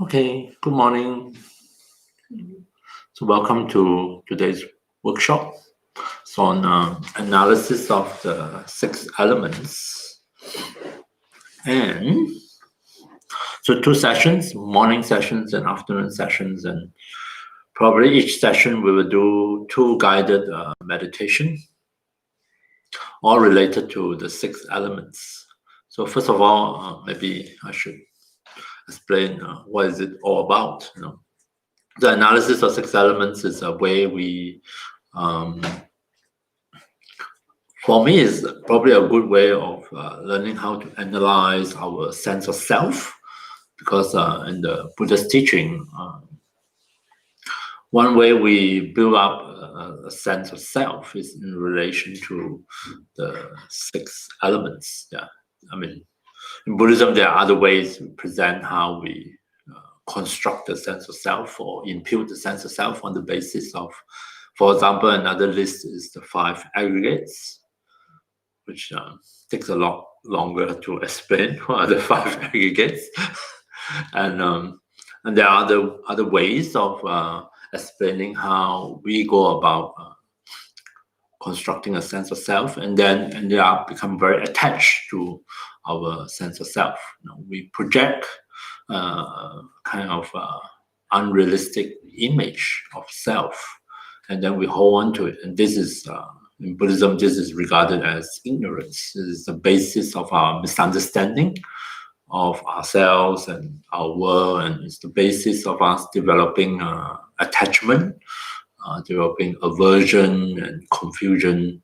Okay, good morning. So welcome to today's workshop. So on analysis of the 6 elements. And so 2 sessions, morning sessions and afternoon sessions. And probably each session we will do 2 guided meditation, all related to the 6 elements. So first of all, maybe I should explain what is it all about. The analysis of 6 elements is a way we for me, it's probably a good way of learning how to analyze our sense of self, because in the Buddha's teaching, one way we build up a sense of self is in relation to the 6 elements. Yeah, I mean, in Buddhism, there are other ways to present how we construct the sense of self or impute the sense of self on the basis of, for example, another list is the 5 aggregates, which takes a lot longer to explain what are the 5 aggregates. and there are other ways of explaining how we go about constructing a sense of self, and they are become very attached to our sense of self. We project kind of unrealistic image of self, and then we hold on to it. And this is in Buddhism, this is regarded as ignorance. This is the basis of our misunderstanding of ourselves and our world, and it's the basis of us developing attachment, developing aversion and confusion.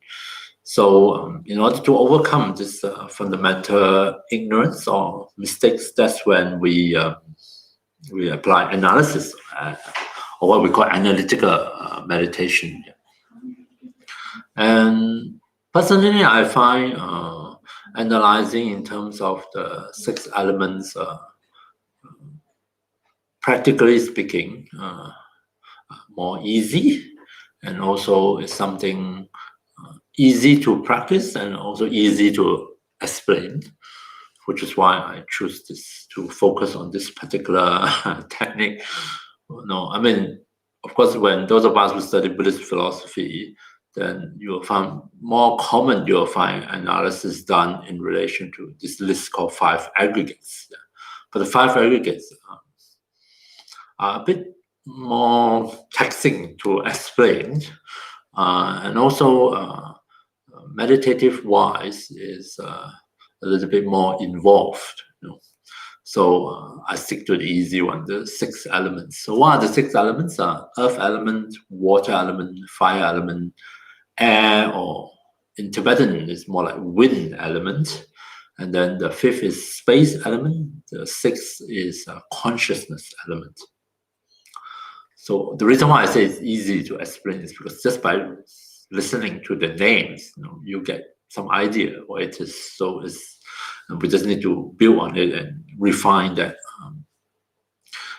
So in order to overcome this fundamental ignorance or mistakes, that's when we apply analysis, or what we call analytical meditation. And personally, I find analyzing in terms of the 6 elements, practically speaking, more easy, and also is something easy to practice and also easy to explain, which is why I choose this to focus on this particular technique. I mean, of course, when those of us who study Buddhist philosophy, then you will find more common, you will find analysis done in relation to this list called 5 aggregates. But the 5 aggregates are a bit more taxing to explain, and also meditative-wise is a little bit more involved. So I stick to the easy one, the 6 elements. So what are the 6 elements? Earth element, water element, fire element, air, or in Tibetan it's more like wind element, and then the 5th is space element, the 6th is consciousness element. So the reason why I say it's easy to explain is because just by listening to the names, you get some idea what it is. So we just need to build on it and refine that.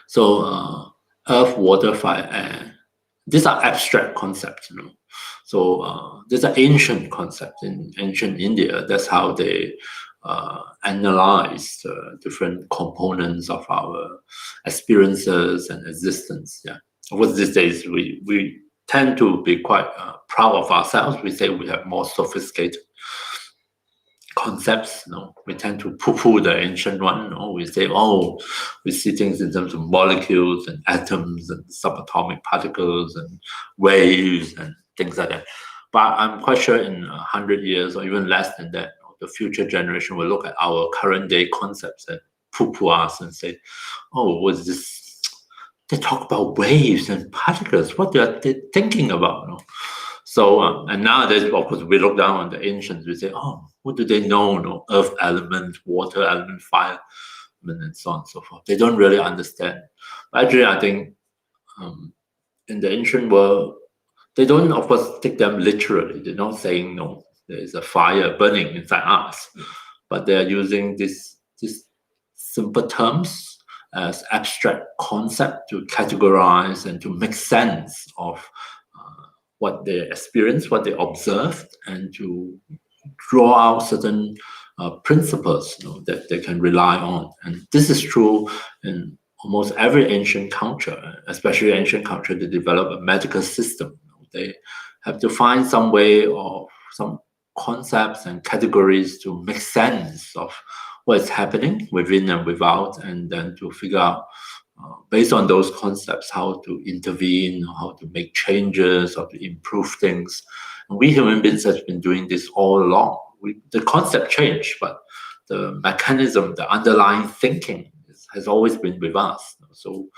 So earth, water, fire, air, these are abstract concepts. So these are ancient concepts in ancient India. That's how they analyze the different components of our experiences and existence. Yeah. Of course, these days we tend to be quite proud of ourselves. We say we have more sophisticated concepts. We tend to poo-poo the ancient one. We say, oh, we see things in terms of molecules and atoms and subatomic particles and waves and things like that. But I'm quite sure in 100 years or even less than that, the future generation will look at our current day concepts and poo-poo us and say, oh, what's this? They talk about waves and particles. What are they thinking about? So, and nowadays, of course, we look down on the ancients. We say, oh, what do they know? Earth element, water element, fire element, and so on and so forth. They don't really understand. But actually, I think in the ancient world, they don't, of course, take them literally. They're not saying, no, there is a fire burning inside us. But they are using these simple terms as abstract concept to categorize and to make sense of what they experienced, what they observed, and to draw out certain principles that they can rely on. And this is true in almost every ancient culture, especially ancient culture, they develop a medical system. They have to find some way of some concepts and categories to make sense of what is happening within and without, and then to figure out, based on those concepts, how to intervene, how to make changes, how to improve things. And we human beings have been doing this all along. The concept changed, but the mechanism, the underlying thinking has always been with us. So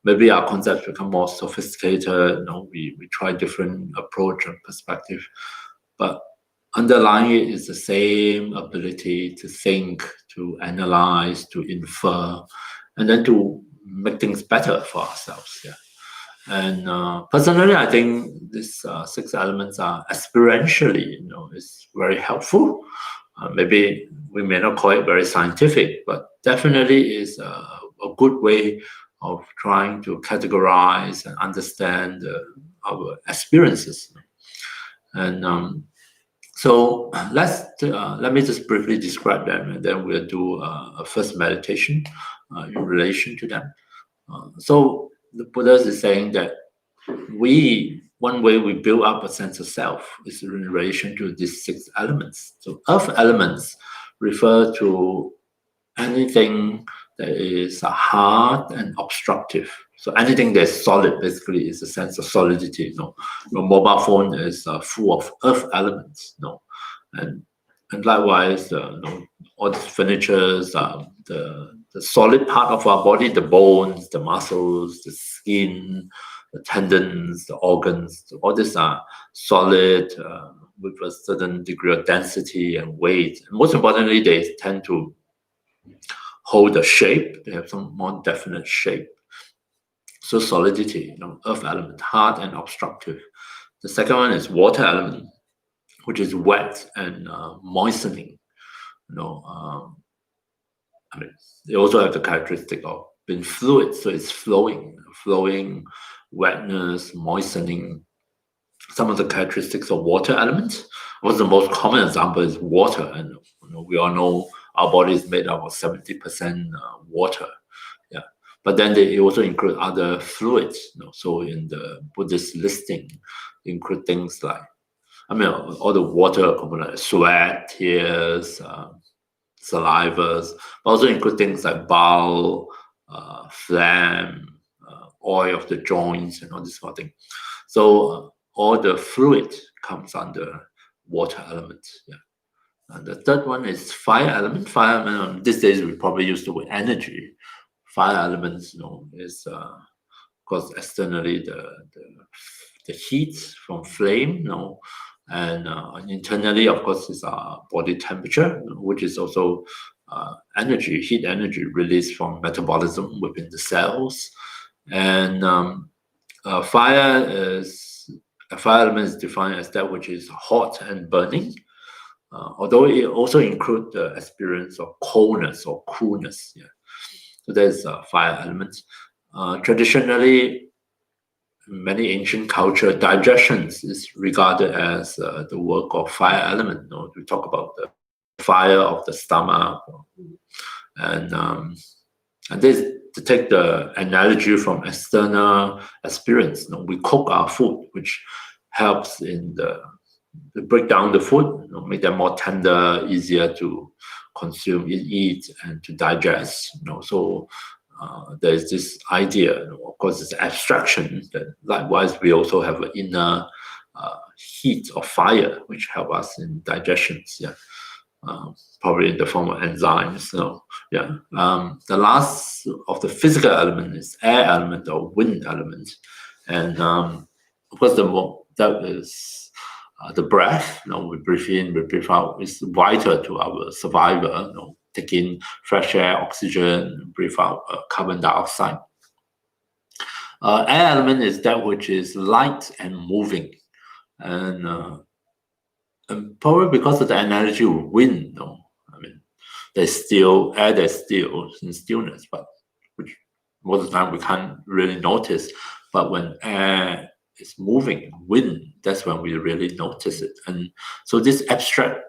maybe our concepts become more sophisticated. We try different approach and perspective, but underlying it is the same ability to think, to analyze, to infer, and then to make things better for ourselves. Yeah. And personally, I think these 6 elements are experientially, is very helpful. Maybe we may not call it very scientific, but definitely is a good way of trying to categorize and understand our experiences. And so let me just briefly describe them, and then we'll do a first meditation in relation to them. So the Buddha is saying that one way we build up a sense of self is in relation to these 6 elements. So earth elements refer to anything that is hard and obstructive. So anything that's solid basically is a sense of solidity. Your mobile phone is full of earth elements. And likewise, all the furnitures, the solid part of our body, the bones, the muscles, the skin, the tendons, the organs, all these are solid with a certain degree of density and weight. And most importantly, they tend to hold a shape. They have some more definite shape. So solidity, earth element, hard and obstructive. The second one is water element, which is wet and moistening. They also have the characteristic of being fluid, so it's flowing, wetness, moistening. Some of the characteristics of water elements. The most common example is water, and we all know our body is made up of 70% water. Yeah, but then they also include other fluids. So in the Buddhist listing, they include things like, all the water components, sweat, tears, salivas, but also include things like bile, phlegm, oil of the joints, and all this sort of thing. So all the fluid comes under water element. Yeah. And the third one is fire element. Fire element, these days we probably use the word energy. Fire elements, is of course externally the heat from flame, and internally, of course, is our body temperature, which is also energy, heat energy released from metabolism within the cells. And fire element is defined as that which is hot and burning, although it also includes the experience of coldness or coolness. Yeah. So there's fire elements. Traditionally, many ancient culture, digestions is regarded as the work of fire element. We talk about the fire of the stomach, and this, to take the analogy from external experience. We cook our food, which helps in to break down the food, make them more tender, easier to consume, eat, and to digest. So there's this idea, of course, it's abstraction, that likewise we also have an inner heat or fire which help us in digestions. Yeah, probably in the form of enzymes. The last of the physical element is air element or wind element, and of course that is the breath. We breathe in, we breathe out. Is vital to our survival. Take in fresh air, oxygen, breathe out carbon dioxide. Air element is that which is light and moving, and probably because of the analogy of wind. There's still air, there's still in stillness, but which most of the time we can't really notice. But when air is moving, wind, that's when we really notice it. And so this abstract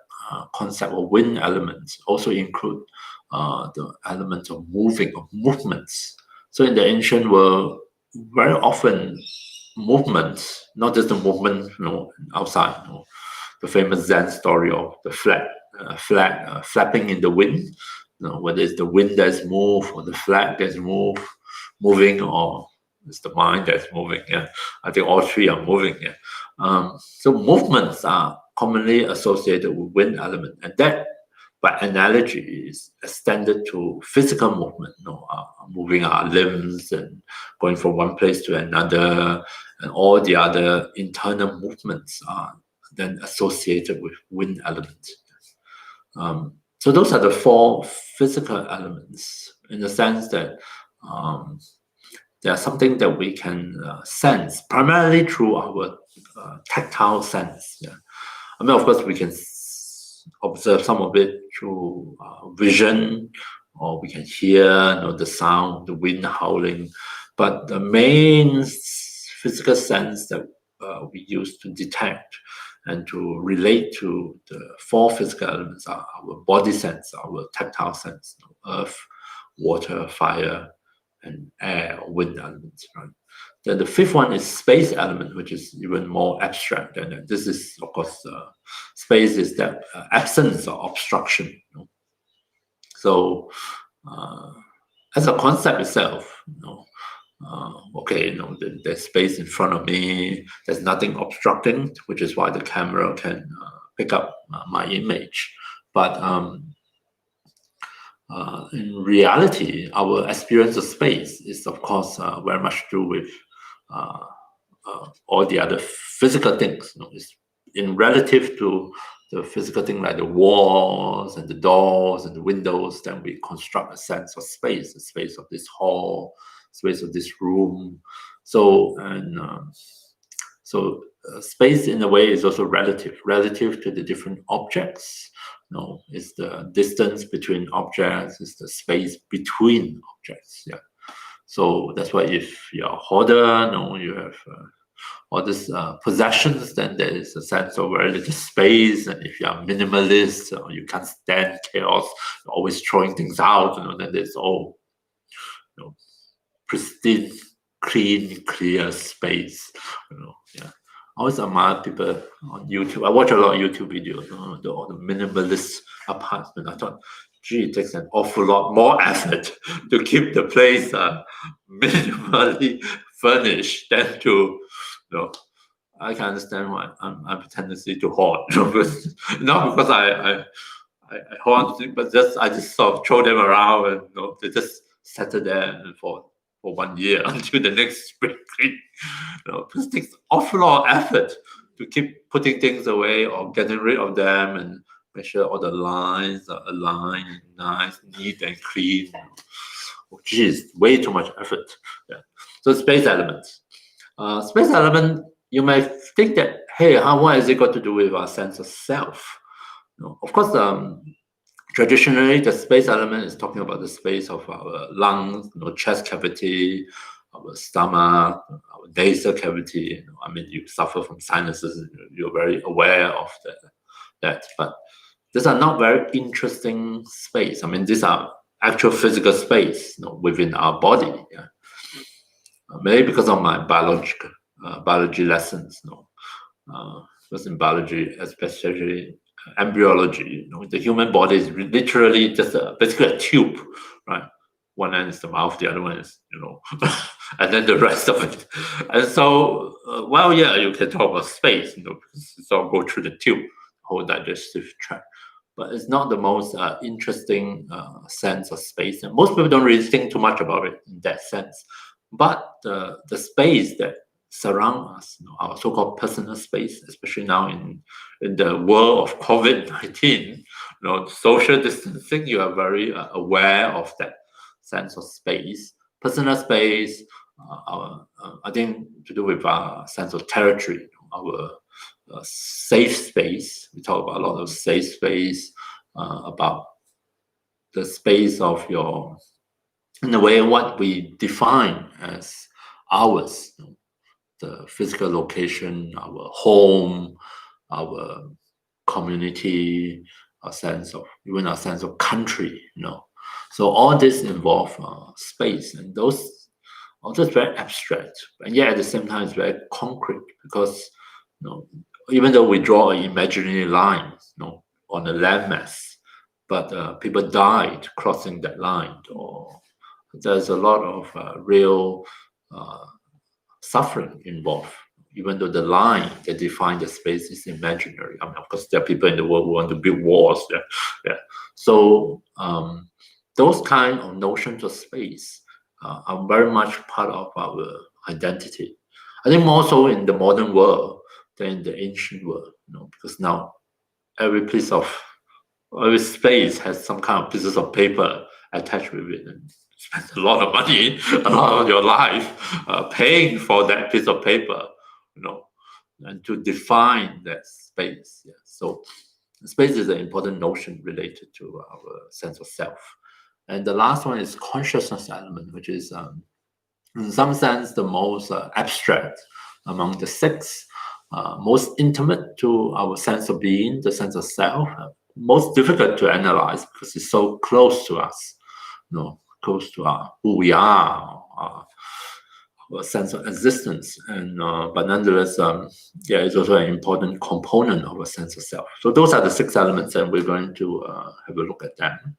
concept of wind elements also include the element of movements. So in the ancient world, very often movements, not just the movement, outside, the famous Zen story of the flag flapping in the wind, whether it's the wind that's moved or the flag that's moving, or it's the mind that's moving. Yeah, I think all three are moving. Yeah, so movements are commonly associated with wind element, and that, by analogy, is extended to physical movement. Moving our limbs and going from one place to another, and all the other internal movements are then associated with wind element. So those are the four physical elements, in the sense that they are something that we can sense primarily through our tactile sense. Yeah. I mean, of course, we can observe some of it through vision, or we can hear, the sound, the wind howling. But the main physical sense that we use to detect and to relate to the four physical elements are our body sense, our tactile sense, earth, water, fire, and air, or wind elements, right? Then the fifth one is space element, which is even more abstract. And this is, of course, space is that absence or obstruction. So, as a concept itself, okay, there's space in front of me. There's nothing obstructing, which is why the camera can pick up my image. But in reality, our experience of space is, of course, very much to do with all the other physical things. It's in relative to the physical thing like the walls and the doors and the windows, then we construct a sense of space, the space of this hall, space of this room. So, space in a way is also relative to the different objects. It's the distance between objects, it's the space between objects. Yeah. So that's why if you're a hoarder, you have all these possessions, then there is a sense of very little space. And if you're a minimalist, you can't stand chaos, you're always throwing things out, then there's all pristine, clean, clear space. Yeah. I always admire people on YouTube. I watch a lot of YouTube videos, all the minimalist apartment. I thought, gee, it takes an awful lot more effort to keep the place minimally furnished than to, I can understand why I'm a tendency to hoard. Not because I hoard, but I just sort of throw them around, and they just settle there for 1 year until the next spring. Because it takes an awful lot of effort to keep putting things away or getting rid of them, and make sure all the lines are aligned, nice, neat, and clean. Geez, way too much effort. Yeah. So space elements. Space element, you may think that, hey, what has it got to do with our sense of self? Of course, traditionally, the space element is talking about the space of our lungs, chest cavity, our stomach, our nasal cavity. I mean, you suffer from sinuses, you're very aware of that. But these are not very interesting space. I mean, these are actual physical space, within our body. Yeah. Maybe because of my biology lessons, because in biology, especially embryology, the human body is literally just basically a tube, right? One end is the mouth, the other one is, and then the rest of it. And so, yeah, you can talk about space, because it's all go through the tube, whole digestive tract. But it's not the most interesting sense of space. And most people don't really think too much about it in that sense. But the space that surround us, our so-called personal space, especially now in the world of COVID-19, social distancing, you are very aware of that sense of space, personal space. I think to do with our sense of territory, our safe space. We talk about a lot of safe space, about the space of in a way, what we define as ours, the physical location, our home, our community, our sense of country, So all this involve space, and those although it's very abstract, and yet at the same time it's very concrete, because even though we draw an imaginary line on a landmass, but people died crossing that line, or there's a lot of real suffering involved, even though the line that defines the space is imaginary. I mean, of course, there are people in the world who want to build walls. Yeah. So those kind of notions of space are very much part of our identity. I think more so in the modern world than in the ancient world, because now every space has some kind of pieces of paper attached with it, and spend a lot of money, a lot of your life paying for that piece of paper, and to define that space. Yeah. So space is an important notion related to our sense of self. And the last one is consciousness element, which is in some sense the most abstract among the six, most intimate to our sense of being, the sense of self, most difficult to analyze because it's so close to us, close to who we are, our sense of existence, and but nonetheless, it's also an important component of a sense of self. So those are the six elements, and we're going to have a look at them.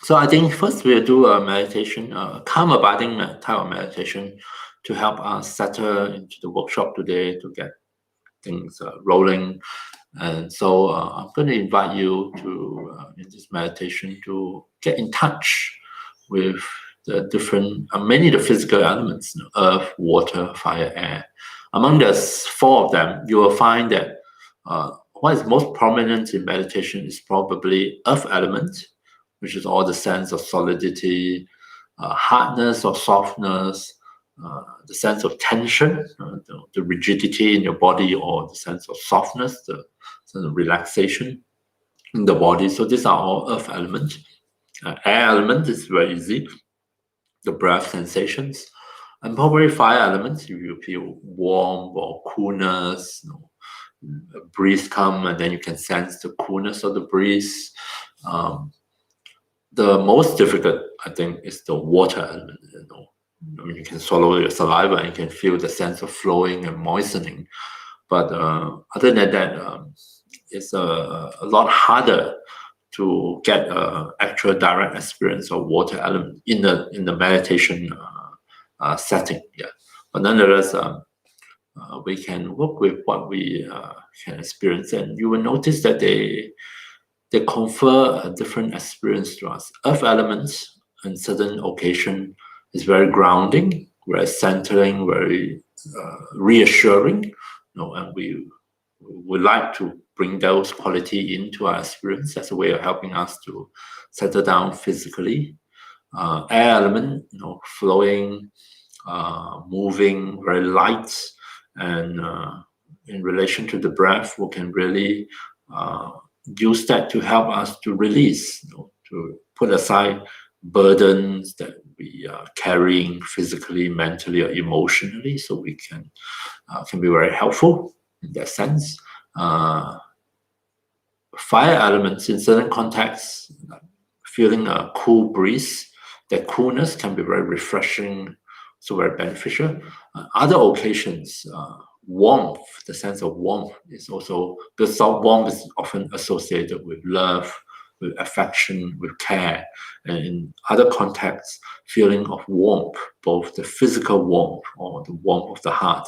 So I think first we'll do a meditation, calm abiding type of meditation, to help us settle into the workshop today, to get things rolling. And so I'm going to invite you to, in this meditation, to get in touch with the different, mainly the physical elements, earth, water, fire, air. Among the four of them, you will find that what is most prominent in meditation is probably earth element, which is all the sense of solidity, hardness or softness, the sense of tension, the rigidity in your body, or the sense of softness, the sense of relaxation in the body. So these are all earth elements. Air element is very easy, the breath sensations. And probably fire elements, if you feel warm or coolness, a breeze come and then you can sense the coolness of the breeze. The most difficult, I think, is the water element. I mean, you can swallow your saliva and you can feel the sense of flowing and moistening. But other than that, it's a lot harder to get actual direct experience of water element in the meditation setting. Yeah, but nonetheless, we can work with what we can experience, and you will notice that they confer a different experience to us. Earth elements, on certain occasion, is very grounding, very centering, very reassuring. And we would like to bring those quality into our experience as a way of helping us to settle down physically. Air element, flowing, moving, very light, and in relation to the breath, we can really use that to help us to release, to put aside burdens that we are carrying physically, mentally, or emotionally, so we can be very helpful in that sense. Fire elements, in certain contexts, feeling a cool breeze, that coolness can be very refreshing, so very beneficial. Other occasions, warmth, the sense of warmth is also, because warmth is often associated with love, with affection, with care. And in other contexts, feeling of warmth, both the physical warmth or the warmth of the heart,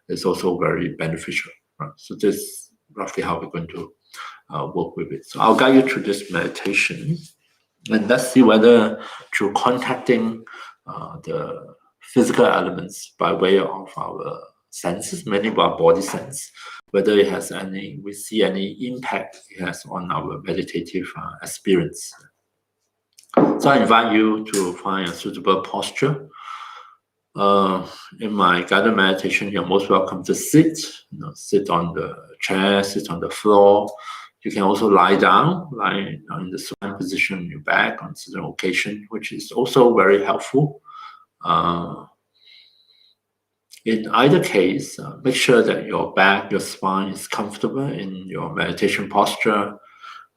is also very beneficial. Right? So this is roughly how we're going to work with it. So I'll guide you through this meditation, and let's see whether through contacting the physical elements by way of our senses, mainly our body sense, whether we see any impact it has on our meditative experience. So I invite you to find a suitable posture. In my guided meditation, you're most welcome to sit. Sit on the chair, sit on the floor. You can also lie down, lie in the supine position on your back on certain occasion, which is also very helpful. In either case, make sure that your back, your spine is comfortable in your meditation posture.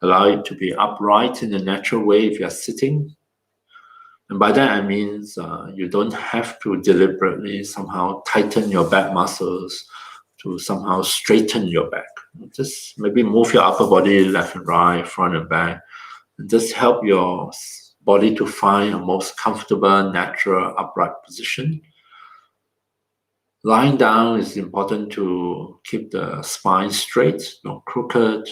Allow it to be upright in a natural way if you're sitting. And by that I mean you don't have to deliberately somehow tighten your back muscles to somehow straighten your back. Just maybe move your upper body left and right, front and back, and just help your body to find a most comfortable, natural, upright position. Lying down is important to keep the spine straight, not crooked.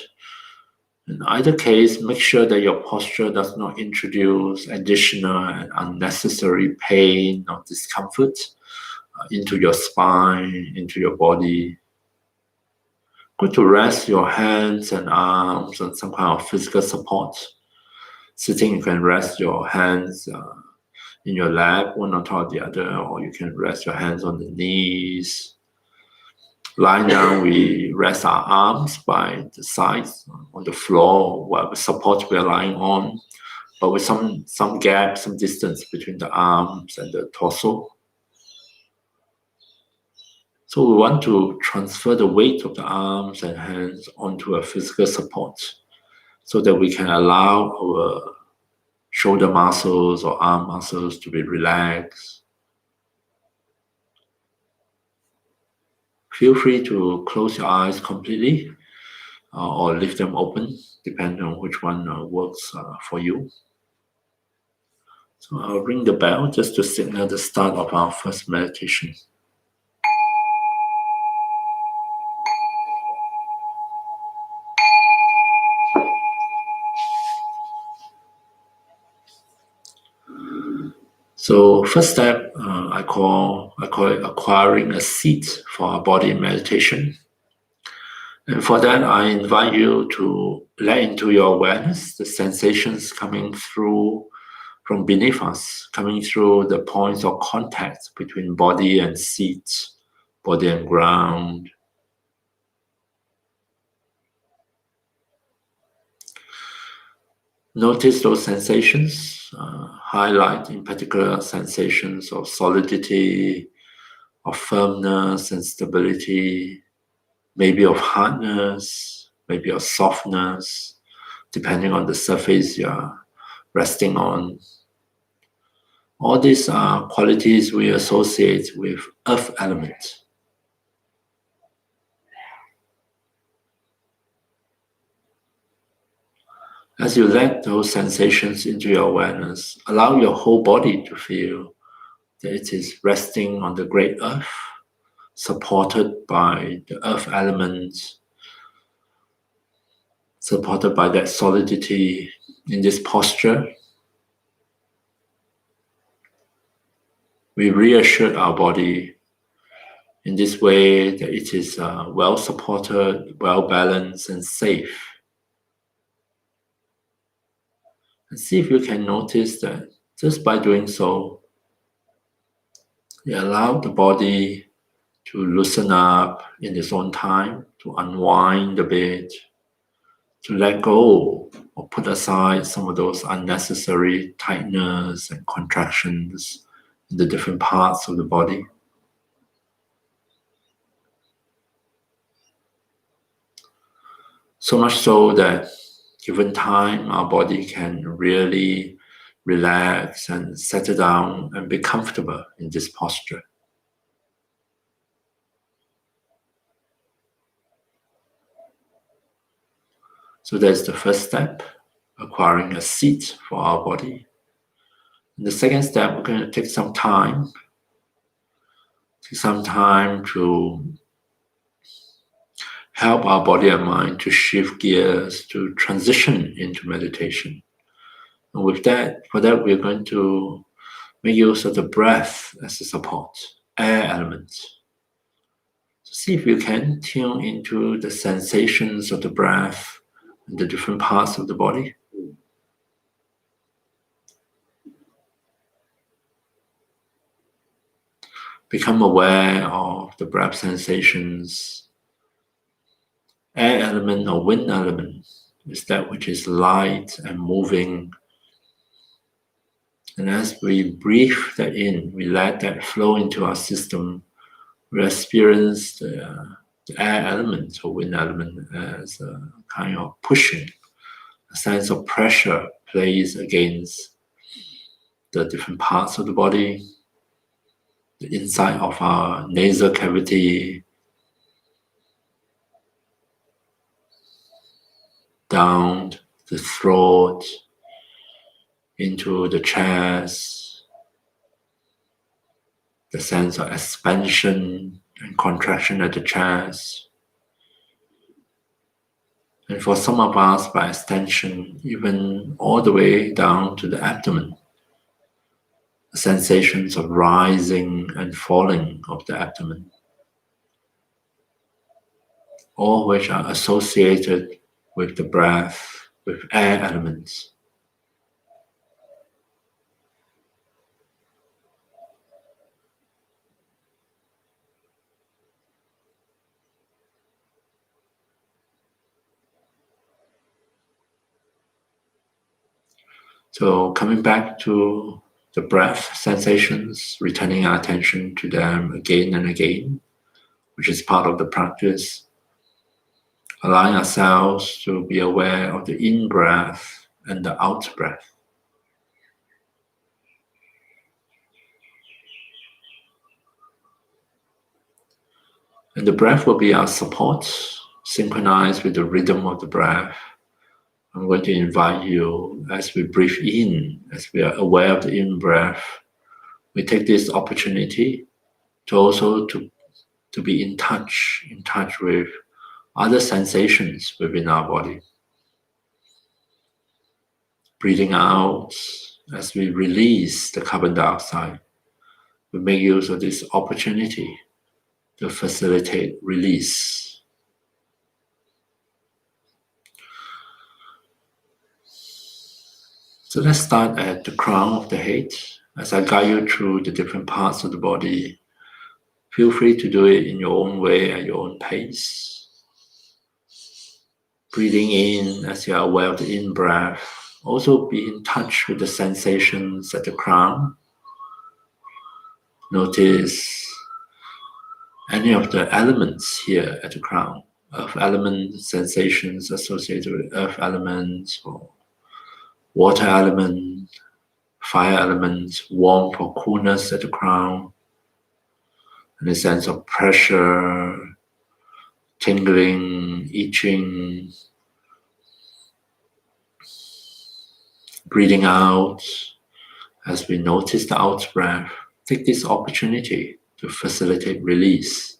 In either case, make sure that your posture does not introduce additional and unnecessary pain or discomfort into your spine, into your body. Good to rest your hands and arms on some kind of physical support. Sitting, you can rest your hands in your lap, one on top of the other, or you can rest your hands on the knees. Lying down, we rest our arms by the sides on the floor, whatever support we are lying on, but with some gap, some distance between the arms and the torso. So we want to transfer the weight of the arms and hands onto a physical support so that we can allow our shoulder muscles or arm muscles to be relaxed. Feel free to close your eyes completely or leave them open, depending on which one works for you. So I'll ring the bell just to signal the start of our first meditation. So first step, I call it acquiring a seat for our body meditation. And for that, I invite you to let into your awareness the sensations coming through from beneath us, coming through the points of contact between body and seat, body and ground. Notice those sensations, highlight in particular sensations of solidity, of firmness and stability, maybe of hardness, maybe of softness, depending on the surface you're resting on. All these are qualities we associate with earth element. As you let those sensations into your awareness, allow your whole body to feel that it is resting on the great earth, supported by the earth elements, supported by that solidity in this posture. We reassure our body in this way that it is well supported, well balanced, and safe. And see if you can notice that just by doing so, you allow the body to loosen up in its own time, to unwind a bit, to let go or put aside some of those unnecessary tightness and contractions in the different parts of the body. So much so that given time, our body can really relax and settle down and be comfortable in this posture. So that's the first step, acquiring a seat for our body. In the second step, we're going to take some time to help our body and mind to shift gears, to transition into meditation. And for that, we're going to make use of the breath as a support, air element. So see if you can tune into the sensations of the breath in the different parts of the body. Become aware of the breath sensations. Air element or wind element is that which is light and moving. And as we breathe that in, we let that flow into our system. We experience the air element or wind element as a kind of pushing, a sense of pressure placed against the different parts of the body, the inside of our nasal cavity, down the throat, into the chest, the sense of expansion and contraction at the chest. And for some of us, by extension, even all the way down to the abdomen, the sensations of rising and falling of the abdomen, all which are associated with the breath, with air elements. So coming back to the breath sensations, returning our attention to them again and again, which is part of the practice, allowing ourselves to be aware of the in-breath and the out-breath. And the breath will be our support, synchronized with the rhythm of the breath. I'm going to invite you, as we breathe in, as we are aware of the in-breath, we take this opportunity to also to be in touch with other sensations within our body. Breathing out, as we release the carbon dioxide, we make use of this opportunity to facilitate release. So let's start at the crown of the head. As I guide you through the different parts of the body, feel free to do it in your own way, at your own pace. Breathing in as you are aware of the in-breath. Also be in touch with the sensations at the crown. Notice any of the elements here at the crown. Earth element sensations associated with earth elements, or water element, fire element, warmth or coolness at the crown, and a sense of pressure, tingling, itching. Breathing out as we notice the out breath. Take this opportunity to facilitate release.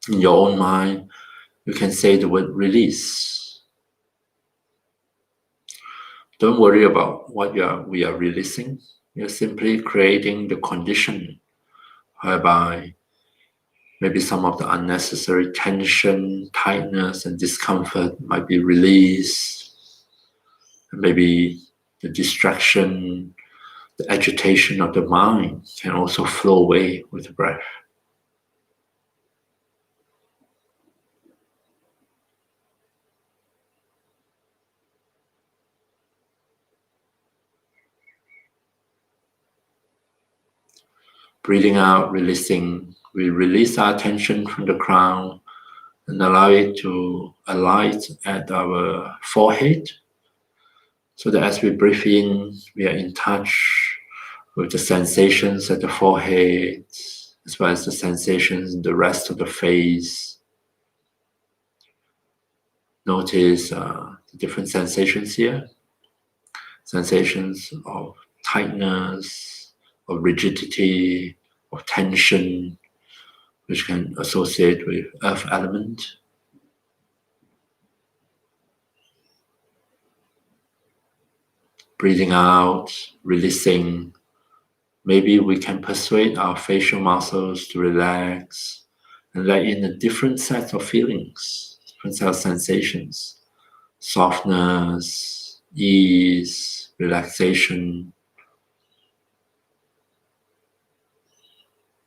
In your own mind, you can say the word release. Don't worry about what we are releasing. You're simply creating the condition whereby maybe some of the unnecessary tension, tightness, and discomfort might be released. Maybe the distraction, the agitation of the mind can also flow away with the breath. Breathing out, releasing. We release our attention from the crown and allow it to alight at our forehead, so that as we breathe in, we are in touch with the sensations at the forehead, as well as the sensations in the rest of the face. Notice the different sensations here. Sensations of tightness, of rigidity, of tension, which can associate with earth element. Breathing out, releasing. Maybe we can persuade our facial muscles to relax and let in a different set of feelings, different set of sensations. Softness, ease, relaxation.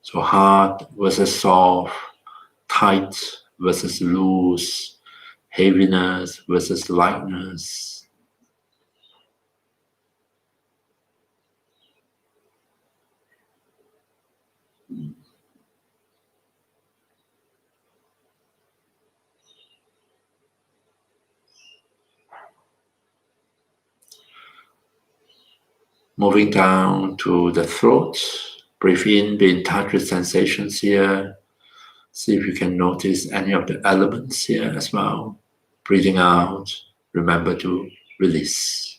So hard versus soft, tight versus loose, heaviness versus lightness. Moving down to the throat. Breathe in, be in touch with sensations here. See if you can notice any of the elements here as well. Breathing out, remember to release.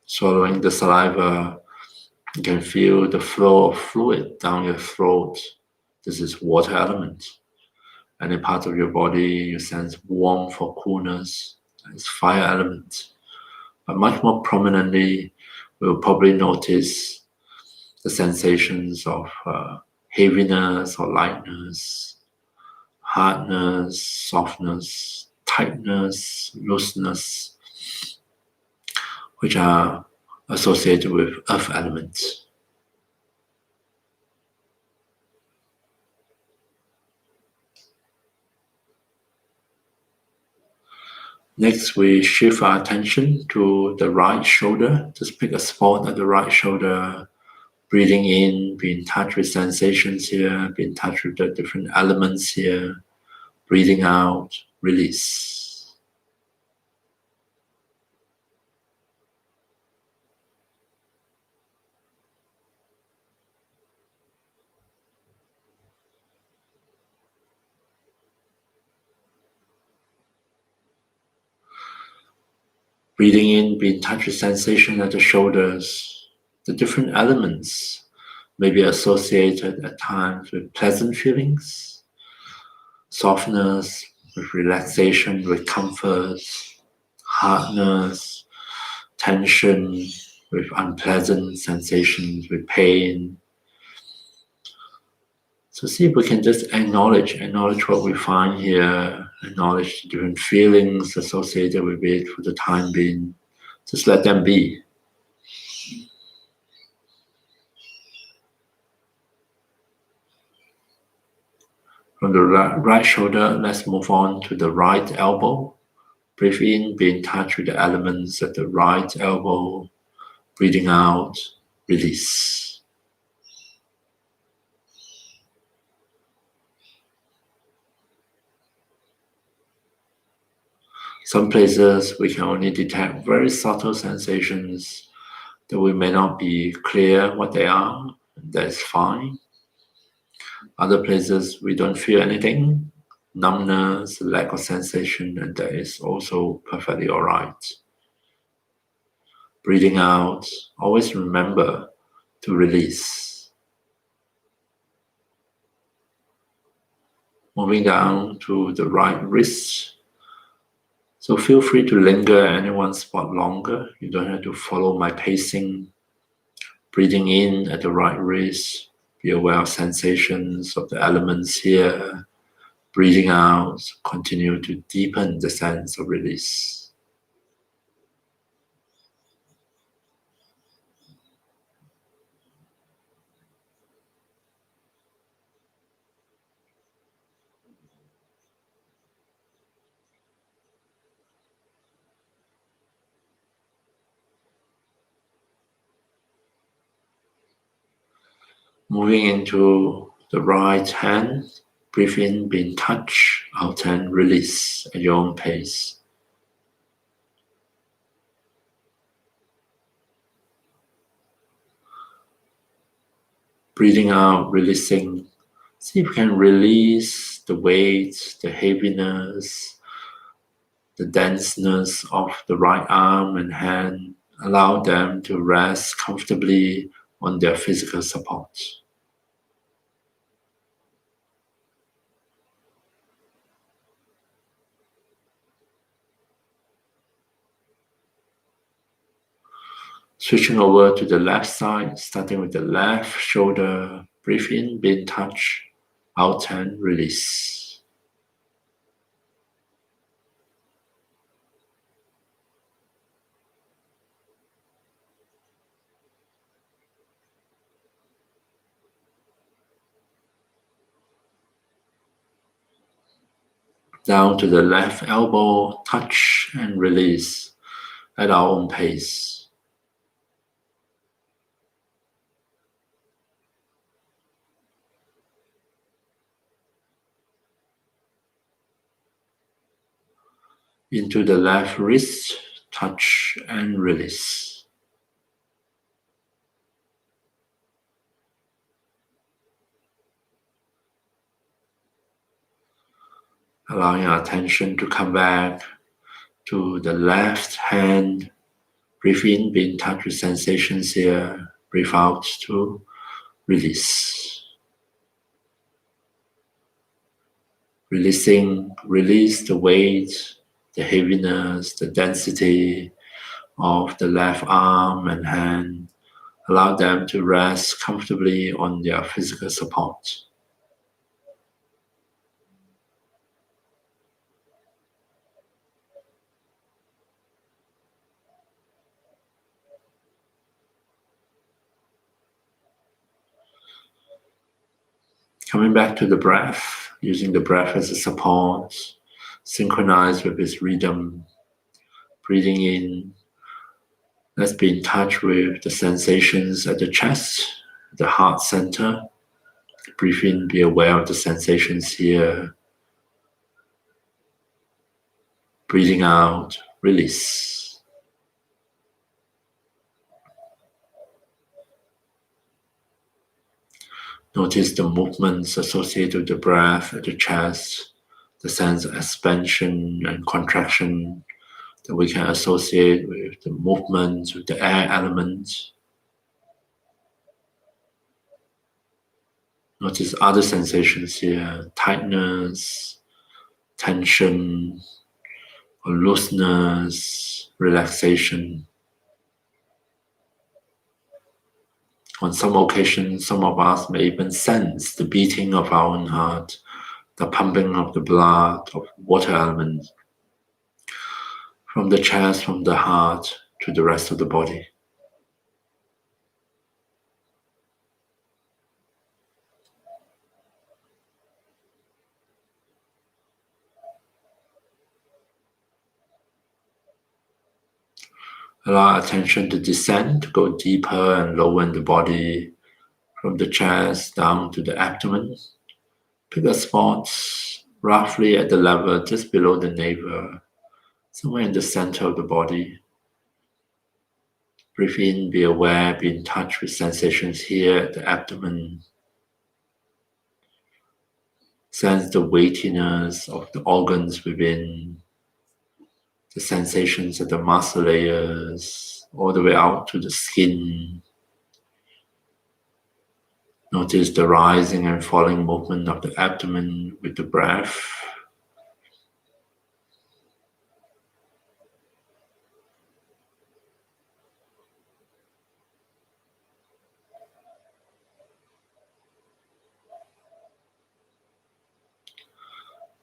Swallowing the saliva, you can feel the flow of fluid down your throat. This is water element. Any part of your body, you sense warmth or coolness. It's fire element. But much more prominently, we'll probably notice the sensations of heaviness or lightness, hardness, softness, tightness, looseness, which are associated with earth elements. Next, we shift our attention to the right shoulder. Just pick a spot at the right shoulder. Breathing in, be in touch with sensations here, be in touch with the different elements here. Breathing out, release. Breathing in, be in touch with sensation at the shoulders. The different elements may be associated at times with pleasant feelings, softness, with relaxation, with comfort, hardness, tension, with unpleasant sensations, with pain. So see if we can just acknowledge what we find here, acknowledge the different feelings associated with it for the time being. Just let them be. From the right shoulder, let's move on to the right elbow. Breathe in, be in touch with the elements at the right elbow. Breathing out, release. Some places we can only detect very subtle sensations that we may not be clear what they are. That's fine. Other places we don't feel anything, numbness, lack of sensation, and that is also perfectly all right. Breathing out, always remember to release. Moving down to the right wrist. So feel free to linger at any one spot longer. You don't have to follow my pacing. Breathing in at the right wrist. Be aware of sensations of the elements here. Breathing out, continue to deepen the sense of release. Moving into the right hand, breathe in, be in touch, out and release at your own pace. Breathing out, releasing. See if you can release the weight, the heaviness, the denseness of the right arm and hand. Allow them to rest comfortably on their physical support. Switching over to the left side, starting with the left shoulder. Breathe in, be in touch, out and release. Down to the left elbow, touch and release at our own pace. Into the left wrist, touch and release. Allowing our attention to come back to the left hand. Breathe in, be in touch with sensations here. Breathe out to release. Release the weight, the heaviness, the density of the left arm and hand. Allow them to rest comfortably on their physical support. Coming back to the breath, using the breath as a support, synchronized with its rhythm. Breathing in, let's be in touch with the sensations at the chest, the heart center. Breathe in, be aware of the sensations here. Breathing out, release. Notice the movements associated with the breath at the chest, the sense of expansion and contraction that we can associate with the movement, with the air element. Notice other sensations here, tightness, tension, or looseness, relaxation. On some occasions, some of us may even sense the beating of our own heart, the pumping of the blood, of water element, from the chest, from the heart, to the rest of the body. Allow attention to descend, to go deeper and lower in the body, from the chest down to the abdomen. Pick a spot roughly at the level just below the navel, somewhere in the center of the body. Breathe in, be aware, be in touch with sensations here at the abdomen. Sense the weightiness of the organs within, the sensations of the muscle layers, all the way out to the skin. Notice the rising and falling movement of the abdomen with the breath.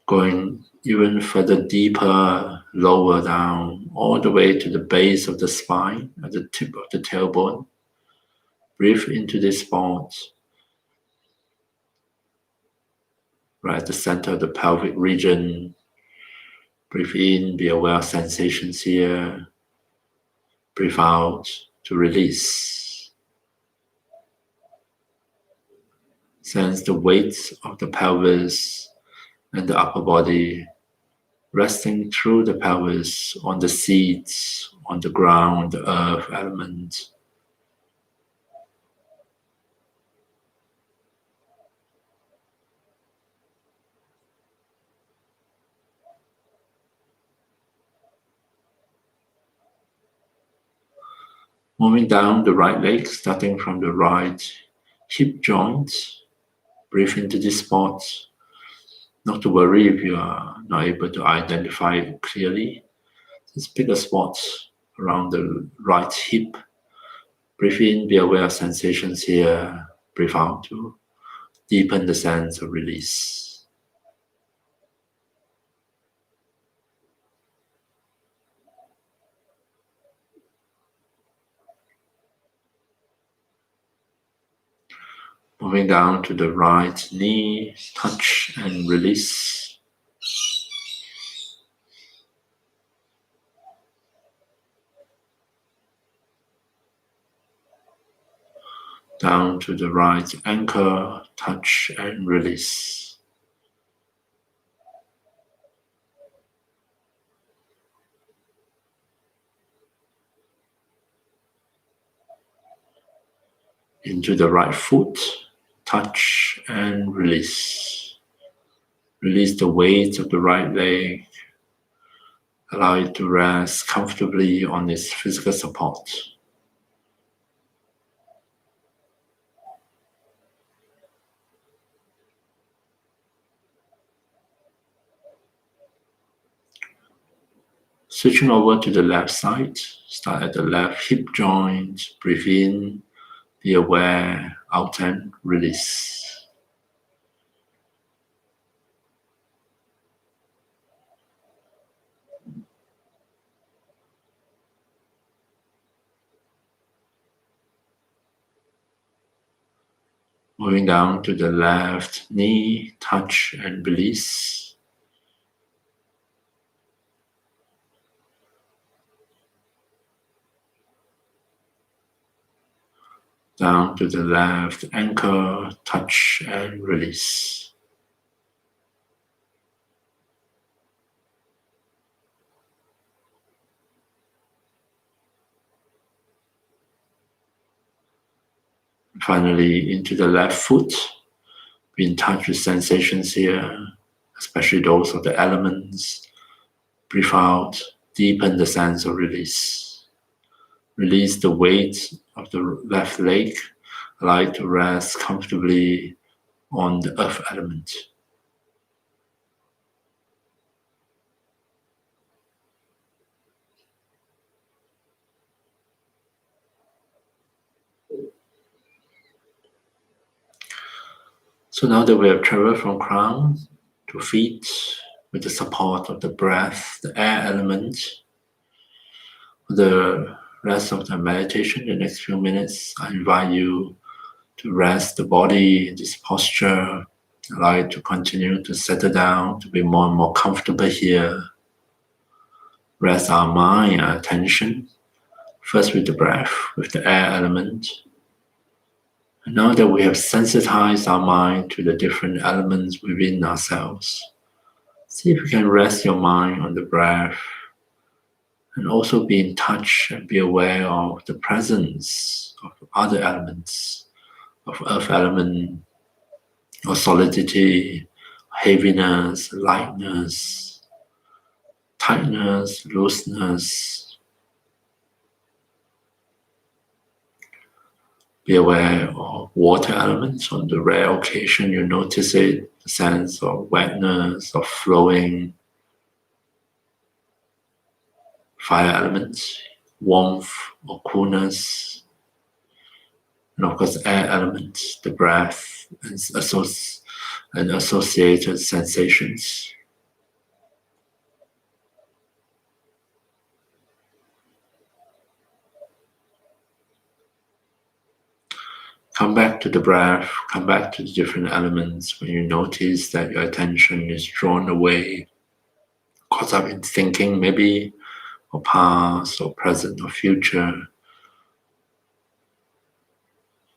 Going even further deeper, lower down, all the way to the base of the spine, at the tip of the tailbone. Breathe into this spot, right at the center of the pelvic region. Breathe in, be aware of sensations here. Breathe out to release. Sense the weight of the pelvis and the upper body resting through the pelvis on the seats, on the ground, the earth element. Moving down the right leg, starting from the right hip joint. Breathe into this spot. Not to worry if you are not able to identify it clearly. Just pick a spot around the right hip. Breathe in, be aware of sensations here. Breathe out to deepen the sense of release. Moving down to the right knee, touch and release. Down to the right ankle, touch and release. into the right foot, touch and release. Release the weight of the right leg. Allow it to rest comfortably on its physical support. Switching over to the left side, start at the left hip joint, breathe in, be aware, out and release. Moving down to the left knee, touch and release. Down to the left ankle, touch and release. Finally, into the left foot. Be in touch with sensations here, especially those of the elements. Breathe out, deepen the sense of release. Release the weight of the left leg. Allow it to rest comfortably on the earth element. So now that we have traveled from crown to feet with the support of the breath, the air element, for the rest of the meditation, the next few minutes, I invite you to rest the body in this posture, allow it to continue to settle down, to be more and more comfortable here. Rest our mind, our attention, first with the breath, with the air element. And now that we have sensitized our mind to the different elements within ourselves, see if you can rest your mind on the breath and also be in touch and be aware of the presence of other elements, of earth element, or solidity, heaviness, lightness, tightness, looseness. Be aware of water elements. On the rare occasion you notice it, the sense of wetness, of flowing. Fire elements, warmth or coolness. And of course air elements, the breath and associated sensations. Come back to the breath, come back to the different elements when you notice that your attention is drawn away, caught up in thinking maybe, or past, or present, or future.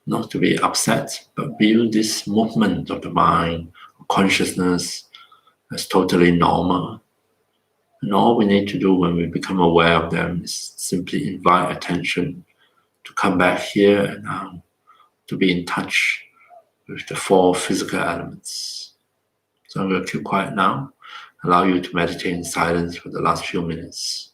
Not to be upset, but view this movement of the mind, of consciousness, as totally normal. And all we need to do when we become aware of them is simply invite attention to come back here and now, to be in touch with the four physical elements. So I'm going to keep quiet now, allow you to meditate in silence for the last few minutes.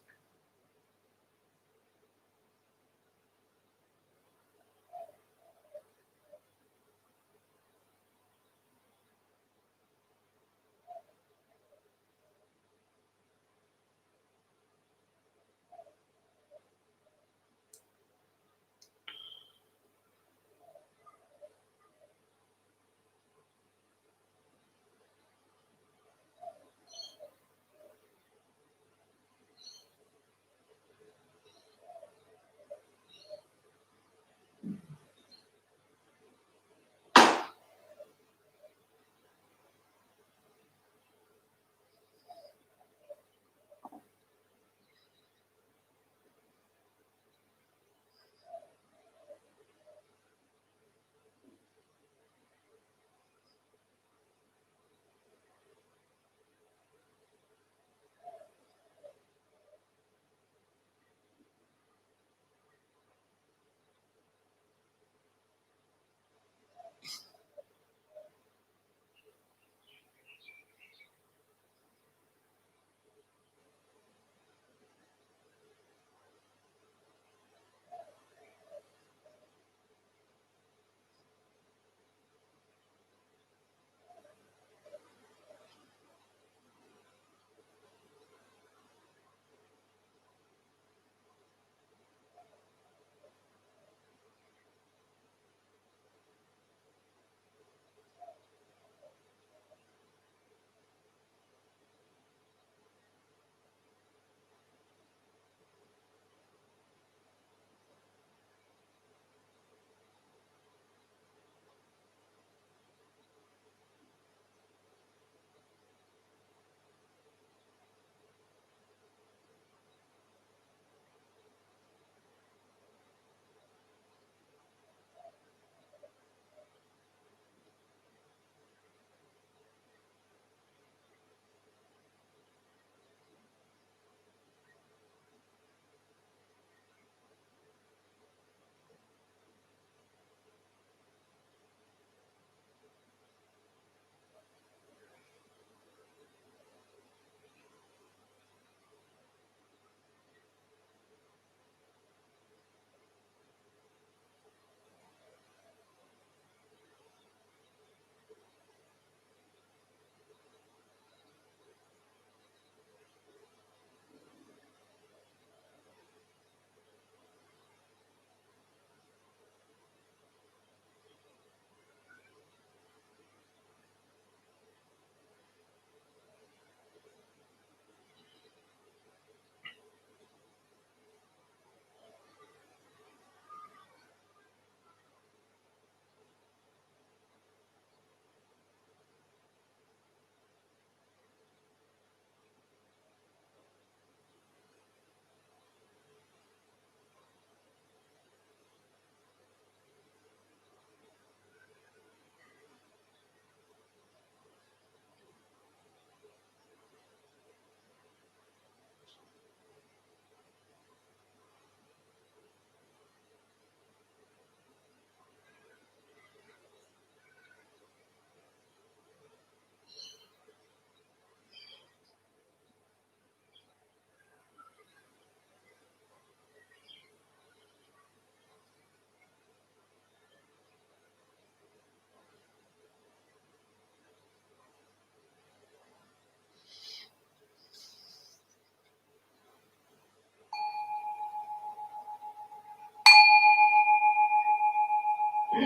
Okay,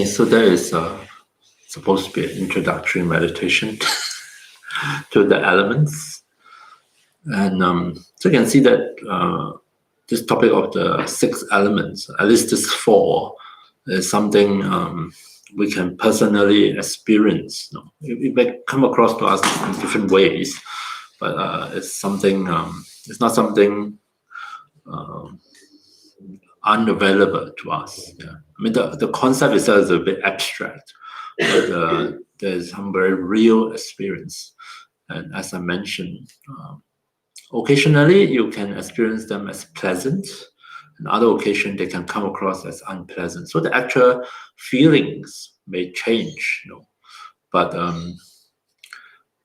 so there is supposed to be an introductory meditation to the elements. And so you can see that this topic of the 6 elements, at least this 4, is something we can personally experience. It may come across to us in different ways, but it's something, it's not something unavailable to us. Yeah. I mean, the concept itself is a bit abstract, but there's some very real experience. And as I mentioned, occasionally you can experience them as pleasant, and other occasions they can come across as unpleasant. So the actual feelings may change, but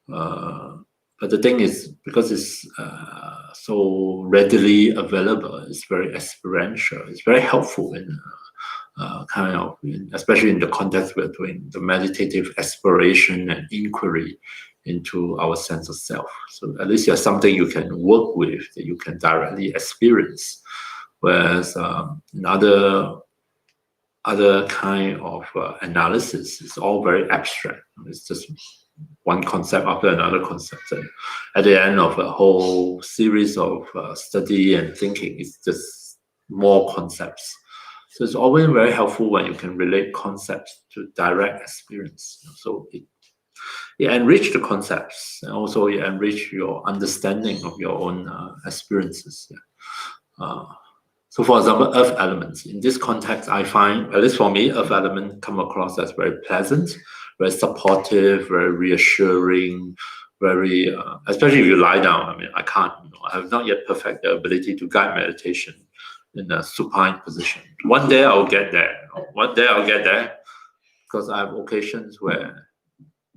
the thing is, because it's so readily available, it's very experiential. It's very helpful in especially in the context we're doing the meditative exploration and inquiry into our sense of self. So at least you have something you can work with, that you can directly experience. Whereas in other kind of analysis, it's all very abstract. It's just one concept after another concept. And at the end of a whole series of study and thinking, it's just more concepts. So it's always very helpful when you can relate concepts to direct experience. So it enrich the concepts, and also it enrich your understanding of your own experiences. So for example, earth elements. In this context, I find, at least for me, earth element come across as very pleasant, very supportive, very reassuring, very, especially if you lie down. I mean, I can't, I have not yet perfected the ability to guide meditation in a supine position. One day I'll get there. One day I'll get there, because I have occasions where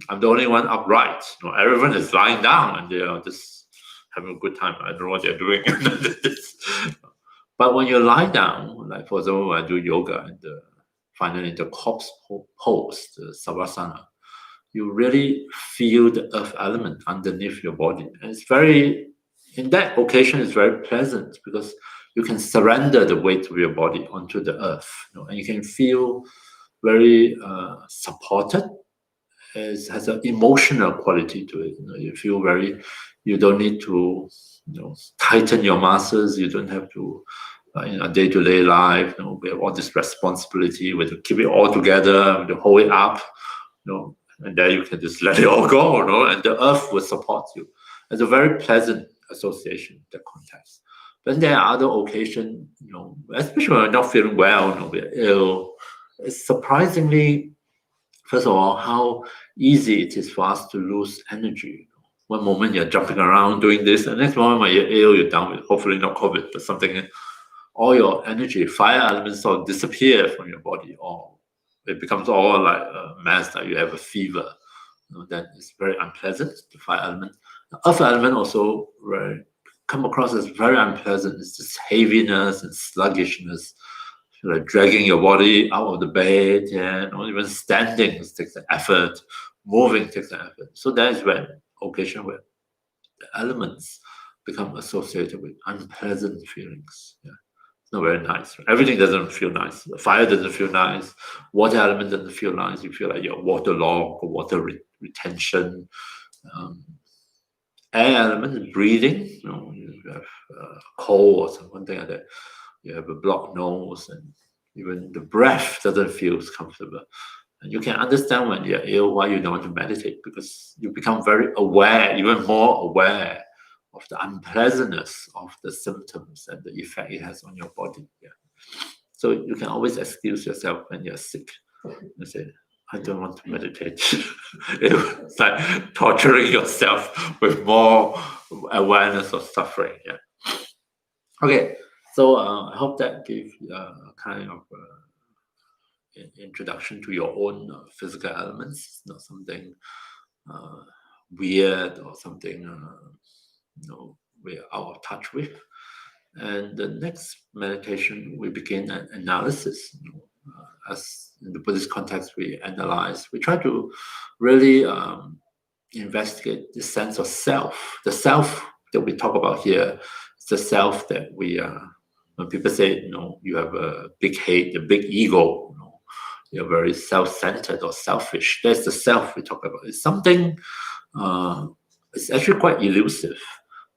I'm the only one upright. Everyone is lying down and they are just having a good time. I don't know what they're doing. But when you lie down, like for example, when I do yoga and finally the corpse pose, the savasana, you really feel the earth element underneath your body. And it's very, in that occasion, it's very pleasant, because you can surrender the weight of your body onto the earth, and you can feel very supported. It has an emotional quality to it. You feel very, you don't need to tighten your muscles. You don't have to, in a day-to-day life, we have all this responsibility. We have to keep it all together, we have to hold it up, and then you can just let it all go, and the earth will support you. It's a very pleasant association in that context. But there are other occasions, especially when we're not feeling well, we're ill. It's surprisingly, first of all, how easy it is for us to lose energy. One moment you're jumping around doing this, and the next moment when you're ill, you're down with, hopefully not COVID, but something, all your energy, fire elements sort of disappear from your body, or it becomes all like a mess, like you have a fever. Then it's very unpleasant, the fire element. The earth element also come across as very unpleasant. It's this heaviness and sluggishness, like dragging your body out of the bed, and even standing takes an effort, moving takes an effort. So that is when occasion where the elements become associated with unpleasant feelings. It's not very nice. Everything doesn't feel nice. The fire doesn't feel nice. Water element doesn't feel nice. You feel like you're waterlogged or water retention. Air element is breathing. You have cold or something like that. You have a blocked nose, and even the breath doesn't feel comfortable. And you can understand when you're ill why you don't want to meditate, because you become very aware, even more aware of the unpleasantness of the symptoms and the effect it has on your body. So you can always excuse yourself when you're sick. You say, I don't want to meditate. It's like torturing yourself with more awareness of suffering. Okay, so I hope that gave a kind of introduction to your own physical elements. It's not something weird or something we're out of touch with. And the next meditation, we begin an analysis. as in the Buddhist context, we analyze, we try to really investigate the sense of self. The self that we talk about here is the self that we when people say, you have a big head, a big ego, you're very self-centered or selfish. That's the self we talk about. It's something, it's actually quite elusive,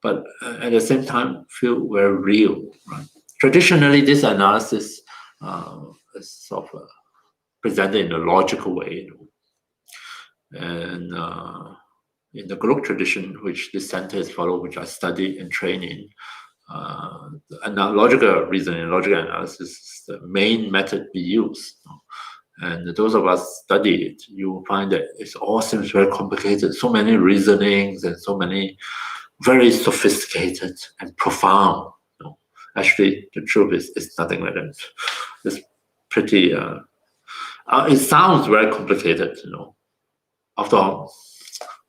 but at the same time feel very real, right? Traditionally, this analysis is sort of presented in a logical way, and in the Guruk tradition, which this center is followed, which I study and train in, logical reasoning, logical analysis is the main method we use. And those of us study it, you will find that it all seems very complicated. So many reasonings and so many very sophisticated and profound. Actually, the truth is, it's nothing like that. It's pretty. It sounds very complicated, After all,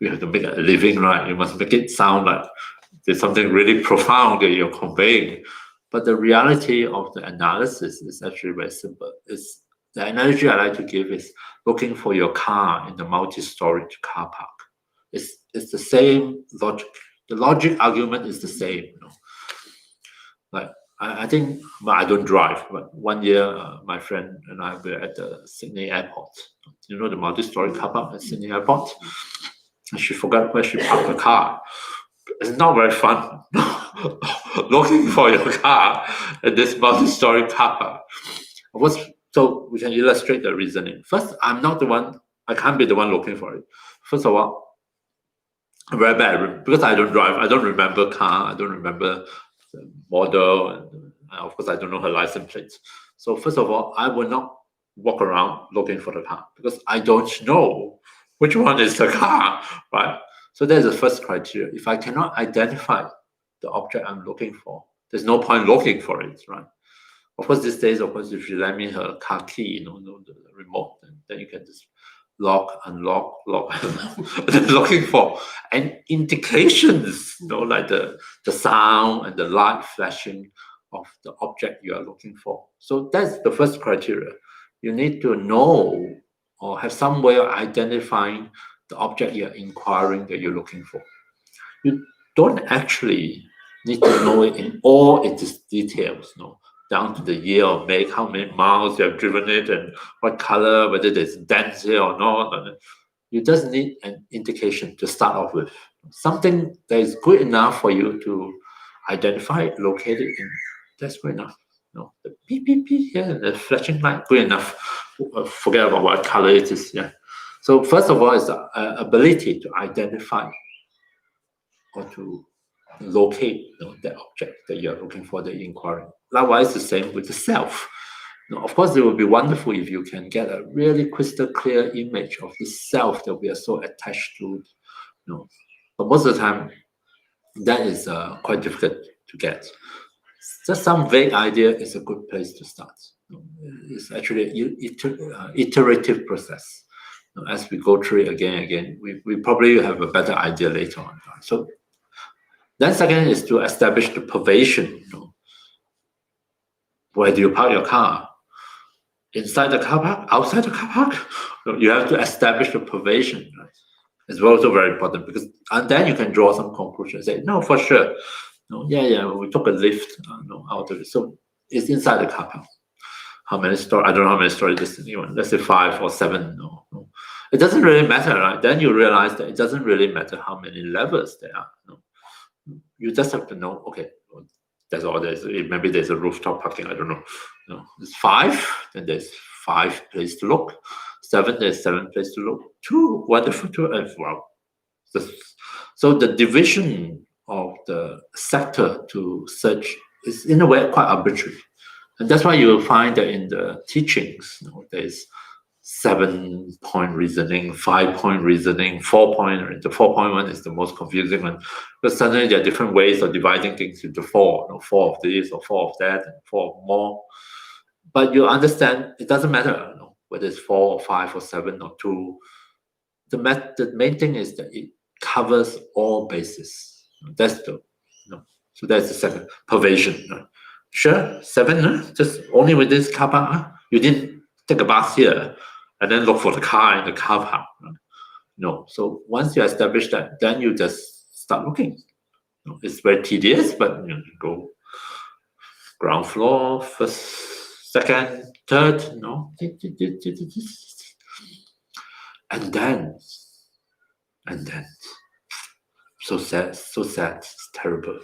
we have to make a living, right? You must make it sound like there's something really profound that you're conveying. But the reality of the analysis is actually very simple. The analogy I like to give is looking for your car in the multi-storage car park. It's the same logic. The logic argument is the same. Like I think, I don't drive, but one year my friend and I were at the Sydney airport. The multi-storage car park at Sydney airport. And she forgot where she parked the car. It's not very fun looking for your car at this multi-storage car park. So we can illustrate the reasoning. First, I'm not the one, I can't be the one looking for it. First of all, I'm very bad because I don't drive. I don't remember car. I don't remember the model. And of course, I don't know her license plates. So first of all, I will not walk around looking for the car because I don't know which one is the car, right? So that's the first criteria. If I cannot identify the object I'm looking for, there's no point looking for it, right? Of course, these days, if you lend me her car key, the remote, then you can just lock, unlock, looking for and indications, like the sound and the light flashing of the object you are looking for. So that's the first criteria. You need to know or have some way of identifying the object you're inquiring that you're looking for. You don't actually need to know it in all its details, down to the year or make, how many miles you have driven it, and what color, whether there's dents here or not. You just need an indication to start off with. Something that is good enough for you to identify it, locate it, and that's good enough. The beep, beep, beep here, the flashing light, good enough. Forget about what color it is. Yeah. So first of all, is the ability to identify or to locate the object that you're looking for, the inquiry. Likewise, the same with the self. Of course, it would be wonderful if you can get a really crystal clear image of the self that we are so attached to. But most of the time, that is quite difficult to get. Just some vague idea is a good place to start. It's actually an iterative process. As we go through it again and again, we probably have a better idea later on. So then second is to establish the pervasion. Where do you park your car? Inside the car park? Outside the car park? You have to establish the pervasion. Right? It's also very important because, and then you can draw some conclusions. Say, no, for sure. We took a lift out of it. So it's inside the car park. How many stories? I don't know how many stories this new one. Let's say 5 or 7. No. It doesn't really matter, right? Then you realize that it doesn't really matter how many levels there are. You just have to know, okay, that's all there is. Maybe there's a rooftop parking, I don't know. It's 5, then there's 5 places to look. 7, there's 7 places to look. 2, wonderful, 2, and wow. So the division of the sector to search is in a way quite arbitrary. And that's why you will find that in the teachings, there's 7-point reasoning, 5-point reasoning, 4-point. The 4-point one is the most confusing one. Because suddenly there are different ways of dividing things into 4. 4 of this or 4 of that and 4 of more. But you understand it doesn't matter whether it's 4 or 5 or 7 or 2. The main thing is that it covers all bases. That's the so that's the second pervasion. Sure, 7, just only with this car park. You didn't take a bath here, and then look for the car in the car park. No. So once you establish that, then you just start looking. It's very tedious, but you go ground floor, first, second, third, and then, so sad, it's terrible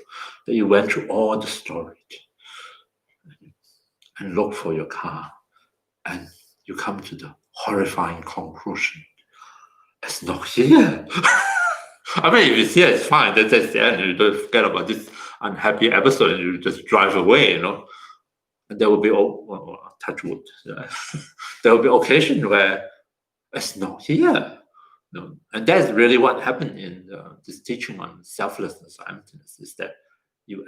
that you went through all the storage and look for your car, and you come to the horrifying conclusion: it's not here. I mean, if it's here, it's fine. That's the end. You don't forget about this unhappy episode, and you just drive away. And there will be touch wood. There will be occasion where it's not here. And that's really what happened in this teaching on selflessness or emptiness, is that you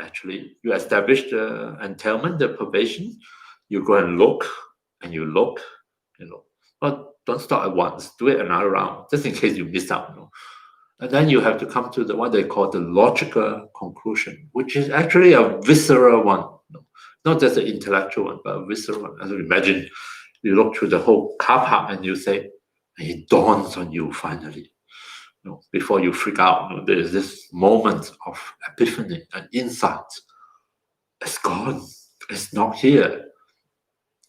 establish the entailment, the pervasion. You go and look, and you look, but don't stop at once. Do it another round, just in case you miss out. And then you have to come to what they call the logical conclusion, which is actually a visceral one. Not just an intellectual one, but a visceral one. As you imagine, you look through the whole car park and you say, and it dawns on you finally. Before you freak out, there is this moment of epiphany and insight. It's gone. It's not here.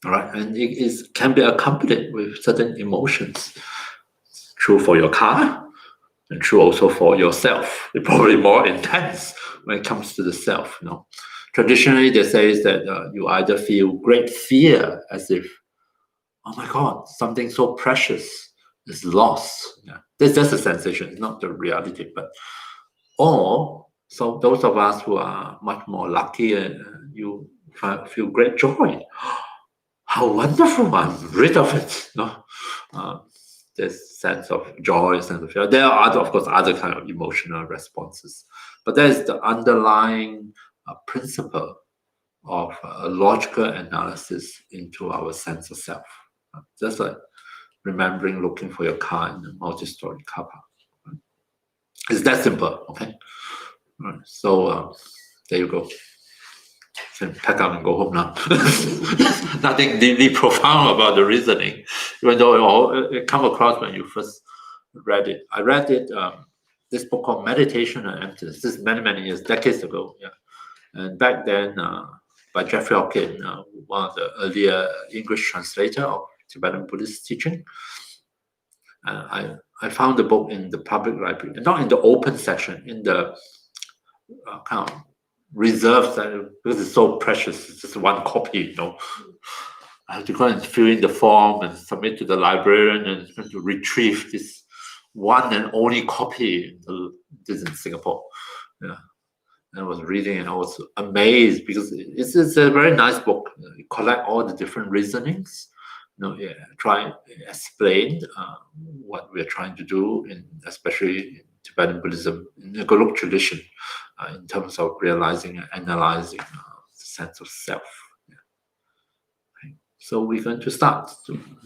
All right, and it can be accompanied with certain emotions. True for your car, and true also for yourself. It's probably more intense when it comes to the self. Traditionally, they say that you either feel great fear, as if, oh my God, something so precious is lost. That's just a sensation, not the reality. Or so those of us who are much more lucky, you feel great joy. How wonderful! I'm rid of it. This sense of joy, sense of fear. There are, of course, other kind of emotional responses, but that is the underlying principle of a logical analysis into our sense of self. Just like remembering looking for your car in a multi-story car park. It's that simple, okay? All right, so there you go. Can pack up and go home now. Nothing deeply profound about the reasoning, even though it come across when you first read it. I read it, this book called Meditation on Emptiness. This is many years, decades ago. Yeah, and back then, by Jeffrey Hawkins, one of the earlier English translator of Tibetan Buddhist teaching. I found the book in the public library, not in the open section, in the kind of reserved, because it's so precious. It's just one copy, I have to go and fill in the form and submit to the librarian and to retrieve this one and only copy. This is in Singapore. Yeah. And I was reading and I was amazed because it's a very nice book. You collect all the different reasonings. Try and explain what we're trying to do, especially in Tibetan Buddhism, in the Golok tradition, in terms of realizing and analyzing the sense of self. Yeah. Okay. So we're going to start.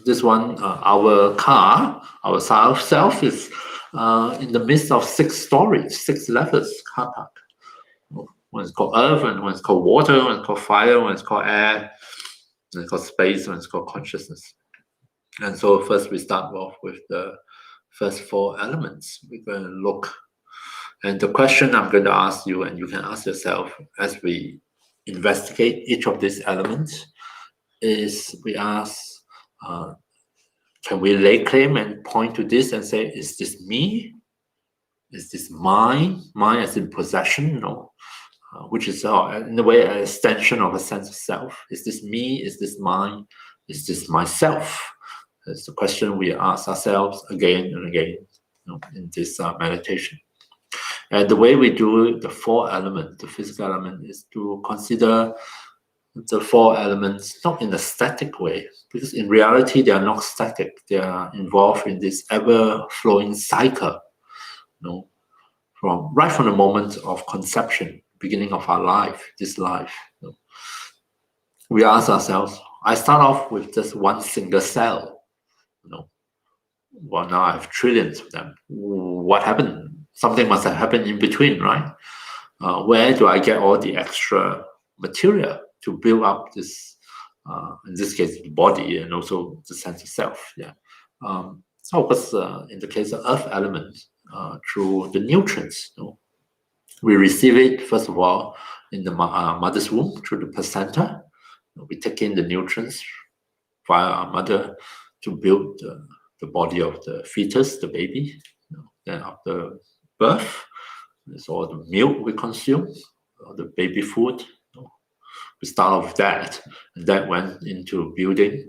This one, our car, our self is in the midst of 6 stories, 6 levels, car park. One is called earth, and one is called water, one is called fire, one is called air, one is called space, one is called consciousness. And so first we start off with the first 4 elements. We're going to look. And the question I'm going to ask you, and you can ask yourself as we investigate each of these elements, is we ask, can we lay claim and point to this and say, is this me? Is this mine? Mine as in possession? No. Which is in a way an extension of a sense of self. Is this me? Is this mine? Is this myself? That's the question we ask ourselves again and again in this meditation. And the way we do the 4 elements, the physical element, is to consider the 4 elements not in a static way, because in reality they are not static. They are involved in this ever-flowing cycle, right from the moment of conception, beginning of our life, this life. We ask ourselves, I start off with just one single cell. Well, now I have trillions of them. What happened? Something must have happened in between, right? Where do I get all the extra material to build up this in this case, the body and also the sense of self. Yeah. So of course, in the case of earth element, through the nutrients, we receive it first of all in the mother's womb through the placenta. We take in the nutrients via our mother to build the body of the fetus, the baby. Then after birth, it's all the milk we consume, or the baby food. We start off with that, and that went into building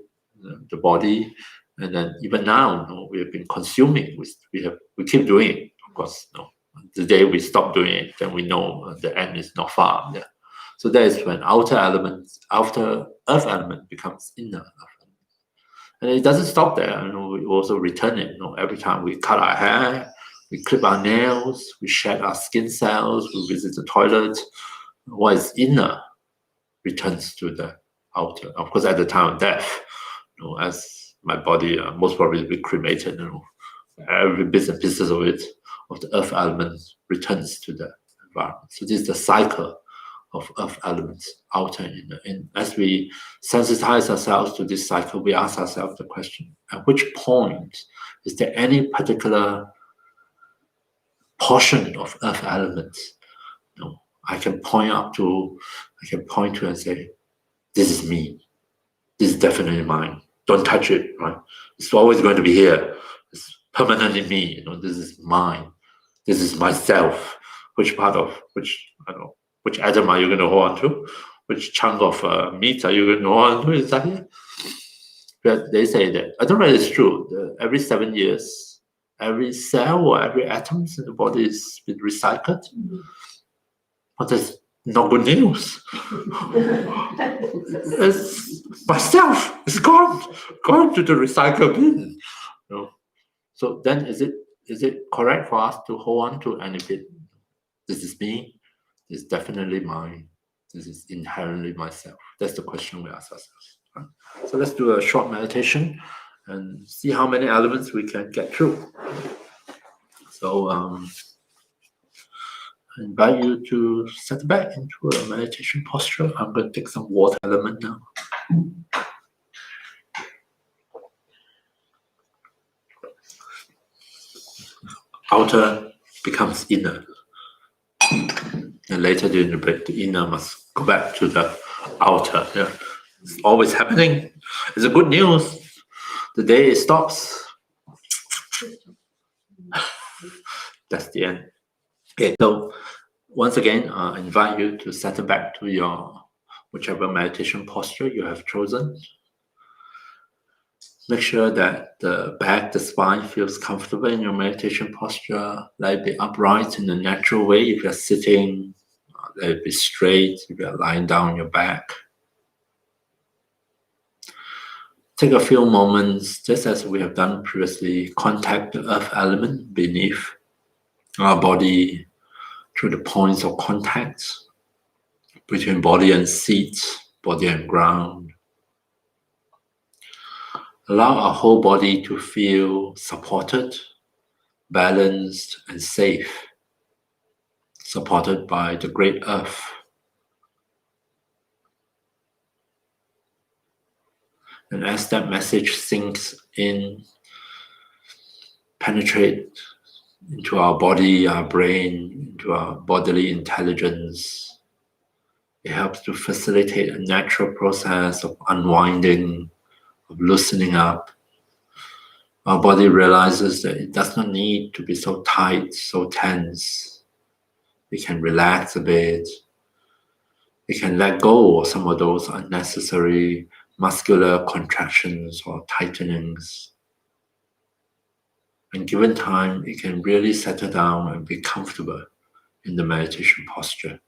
the body, and then even now, we have been consuming. We keep doing it, of course. The day we stop doing it, then we know the end is not far. Yeah. So that is when outer earth element becomes inner earth element, and it doesn't stop there. We also return it. Every time we cut our hair, we clip our nails, we shed our skin cells, we visit the toilet. What is inner returns to the outer. Of course, at the time of death, as my body most probably will be cremated, every bits and pieces of it, of the earth element, returns to the environment. So this is the cycle of earth elements, outer and inner. And as we sensitize ourselves to this cycle, we ask ourselves the question: at which point is there any particular portion of earth elements I can point to and say, this is me. This is definitely mine. Don't touch it, right? It's always going to be here. It's permanently me. This is mine. This is myself. Which atom are you going to hold on to? Which chunk of meat are you going to hold on to exactly? But they say that, I don't know if it's true, every 7 years, every cell or every atom in the body is been recycled. Mm-hmm. But that's not good news. It's myself. It's gone to the recycle bin. So then, is it correct for us to hold on to any bit? This is me. This is definitely mine. This is inherently myself. That's the question we ask ourselves. Right? So let's do a short meditation and see how many elements we can get through. So I invite you to set back into a meditation posture. I'm going to take some water element now. Outer becomes inner. And later during the break, the inner must go back to the outer. Yeah. It's always happening. It's a good news. The day it stops. That's the end. Okay, so once again, I invite you to settle back to your whichever meditation posture you have chosen. Make sure that the back, the spine feels comfortable in your meditation posture. Let it be upright in a natural way. If you're sitting, let it be straight. If you're lying down on your back. Take a few moments, just as we have done previously, contact the earth element beneath our body through the points of contact between body and seat, body and ground. Allow our whole body to feel supported, balanced, and safe, supported by the great earth. And as that message sinks in, penetrate into our body, our brain, into our bodily intelligence, it helps to facilitate a natural process of unwinding, of loosening up. Our body realizes that it does not need to be so tight, so tense. It can relax a bit. It can let go of some of those unnecessary muscular contractions or tightenings. And given time, it can really settle down and be comfortable in the meditation posture.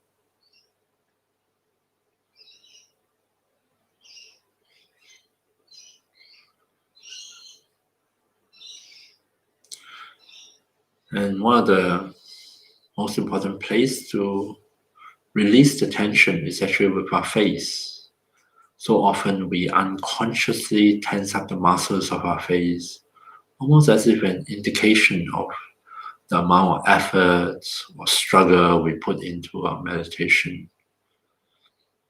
And one of the most important place to release the tension is actually with our face. So often we unconsciously tense up the muscles of our face, almost as if an indication of the amount of effort or struggle we put into our meditation.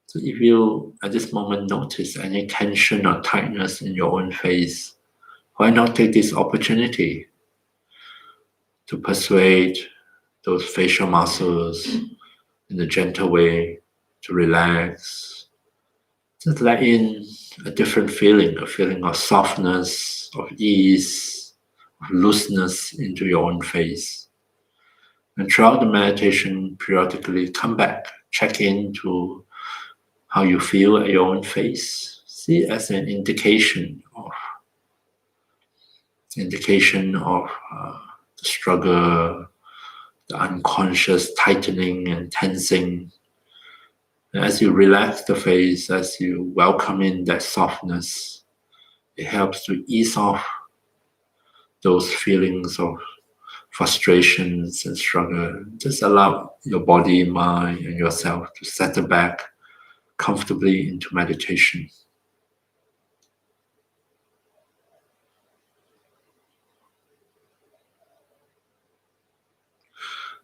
So if you at this moment notice any tension or tightness in your own face, why not take this opportunity to persuade those facial muscles in a gentle way to relax. Just let in a different feeling, a feeling of softness, of ease, of looseness into your own face. And throughout the meditation, periodically come back, check into how you feel at your own face. See it as an indication of the struggle, the unconscious tightening and tensing. And as you relax the face, as you welcome in that softness, it helps to ease off those feelings of frustrations and struggle. Just allow your body, mind, and yourself to settle back comfortably into meditation.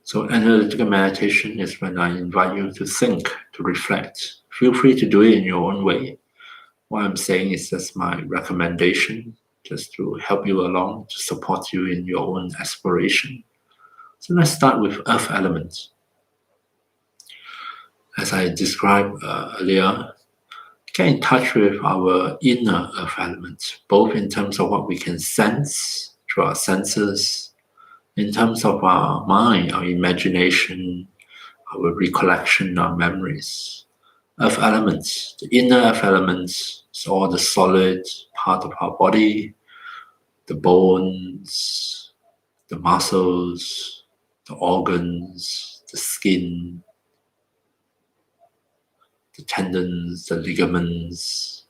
So analytical meditation is when I invite you to think, to reflect. Feel free to do it in your own way. What I'm saying is just my recommendation, just to help you along, to support you in your own exploration. So let's start with earth elements. As I described earlier, get in touch with our inner earth elements, both in terms of what we can sense through our senses, in terms of our mind, our imagination, our recollection, our memories. Earth elements, the inner earth elements, is all the solid part of our body, the bones, the muscles, the organs, the skin, the tendons, the ligaments,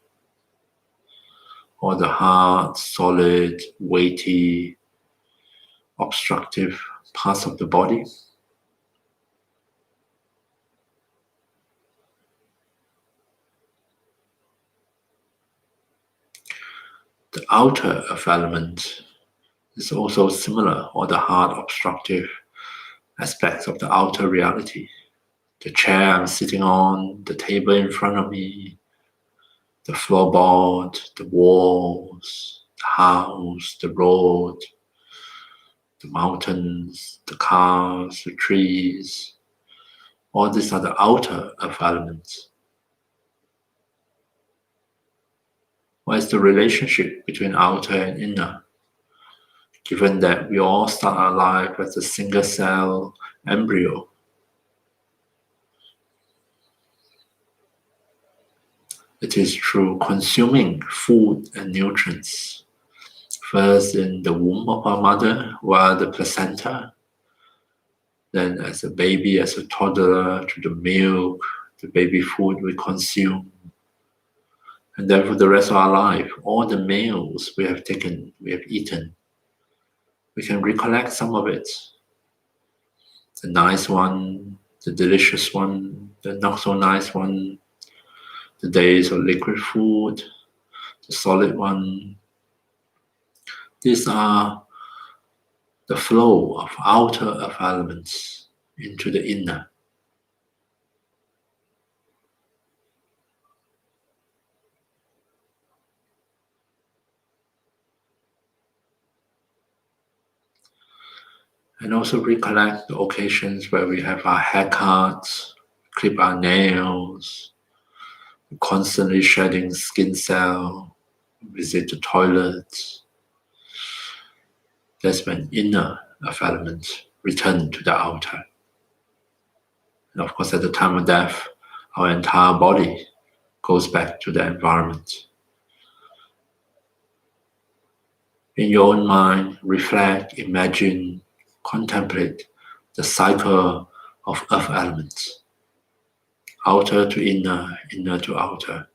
all the hard, solid, weighty, obstructive parts of the body. The outer earth element is also similar, all the hard, obstructive aspects of the outer reality. The chair I'm sitting on, the table in front of me, the floorboard, the walls, the house, the road, the mountains, the cars, the trees. All these are the outer earth elements. What is the relationship between outer and inner? Given that we all start our life as a single cell embryo, it is through consuming food and nutrients, first in the womb of our mother via the placenta, then as a baby, as a toddler, through the milk, the baby food we consume, and then for the rest of our life, all the meals we have taken, we have eaten, we can recollect some of it. The nice one, the delicious one, the not so nice one, the days of liquid food, the solid one. These are the flow of outer earth elements into the inner. And also recollect the occasions where we have our haircuts, clip our nails, constantly shedding skin cell, visit the toilet. That's when inner earth elements return to the outer. And of course, at the time of death, our entire body goes back to the environment. In your own mind, reflect, imagine, contemplate the cycle of earth elements. Outer to inner, inner to outer.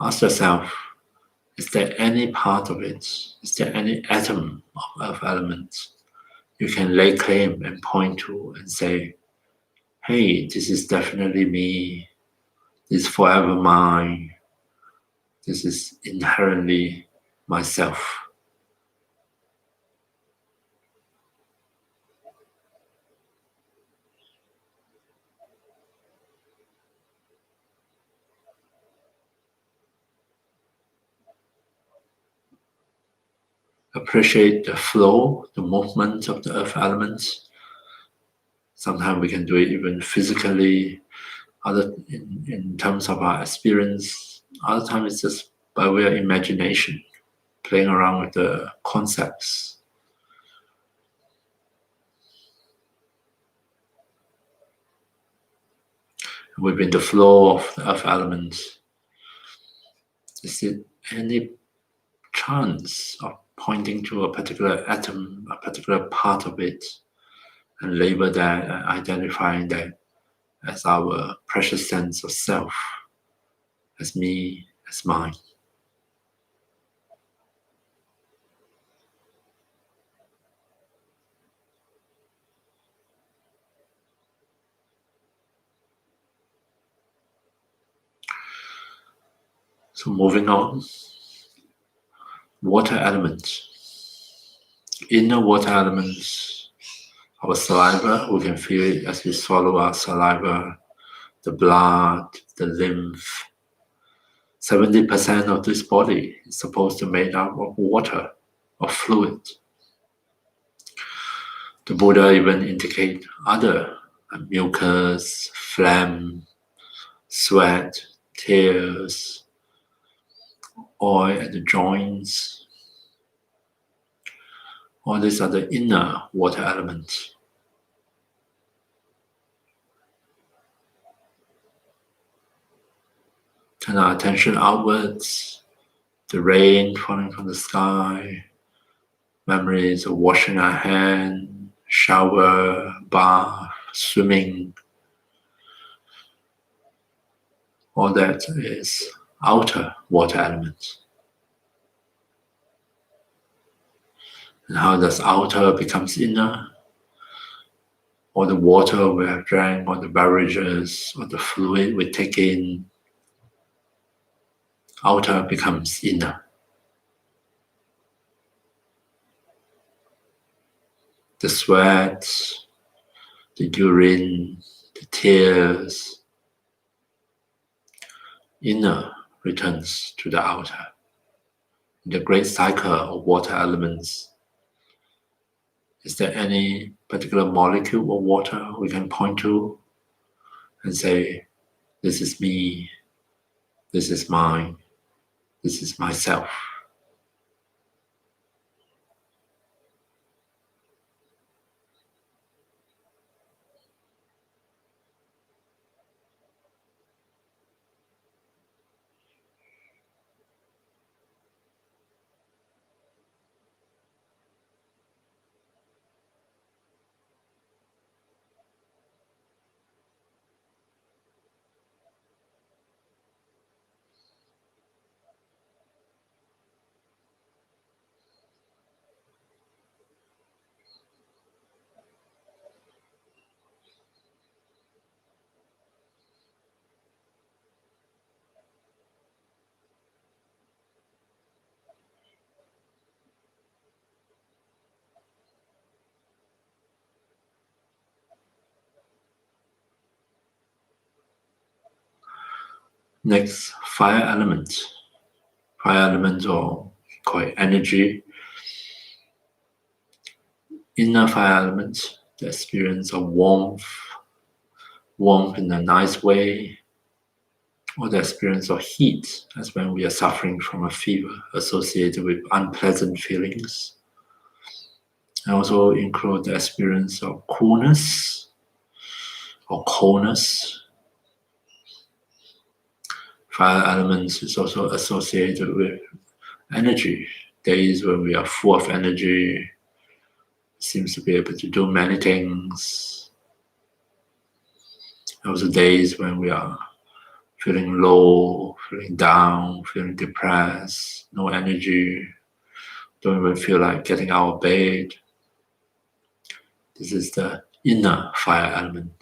Ask yourself, is there any part of it, is there any atom of earth elements you can lay claim and point to and say, hey, this is definitely me, this is forever mine, this is inherently myself. appreciate the flow, the movement of the earth elements. Sometimes we can do it even physically, other in terms of our experience. Other times it's just by way of imagination, playing around with the concepts. Within the flow of the earth elements, is it any chance of pointing to a particular atom, a particular part of it, and label that, identifying that as our precious sense of self, as me, as mine? So moving on, water elements. Inner water elements, our saliva, we can feel it as we swallow our saliva, the blood, the lymph. 70% of this body is supposed to be made up of water, of fluid. The Buddha even indicate other mucus, phlegm, sweat, tears, oil at the joints. All these are the inner water elements. Turn our attention outwards, the rain falling from the sky, memories of washing our hands, shower, bath, swimming. All that is outer water elements. And how does outer becomes inner? All the water we have drank, all the beverages, all the fluid we take in, outer becomes inner. The sweat, the urine, the tears, inner returns to the outer. In the great cycle of water elements, is there any particular molecule of water we can point to and say, this is me, this is mine, this is myself? Next, fire element. Fire element, or call it energy. Inner fire element, the experience of warmth in a nice way, or the experience of heat, as when we are suffering from a fever associated with unpleasant feelings. And also include the experience of coolness or coldness. Fire elements is also associated with energy. Days when we are full of energy, seems to be able to do many things. Also days when we are feeling low, feeling down, feeling depressed, no energy, don't even feel like getting out of bed. This is the inner fire element.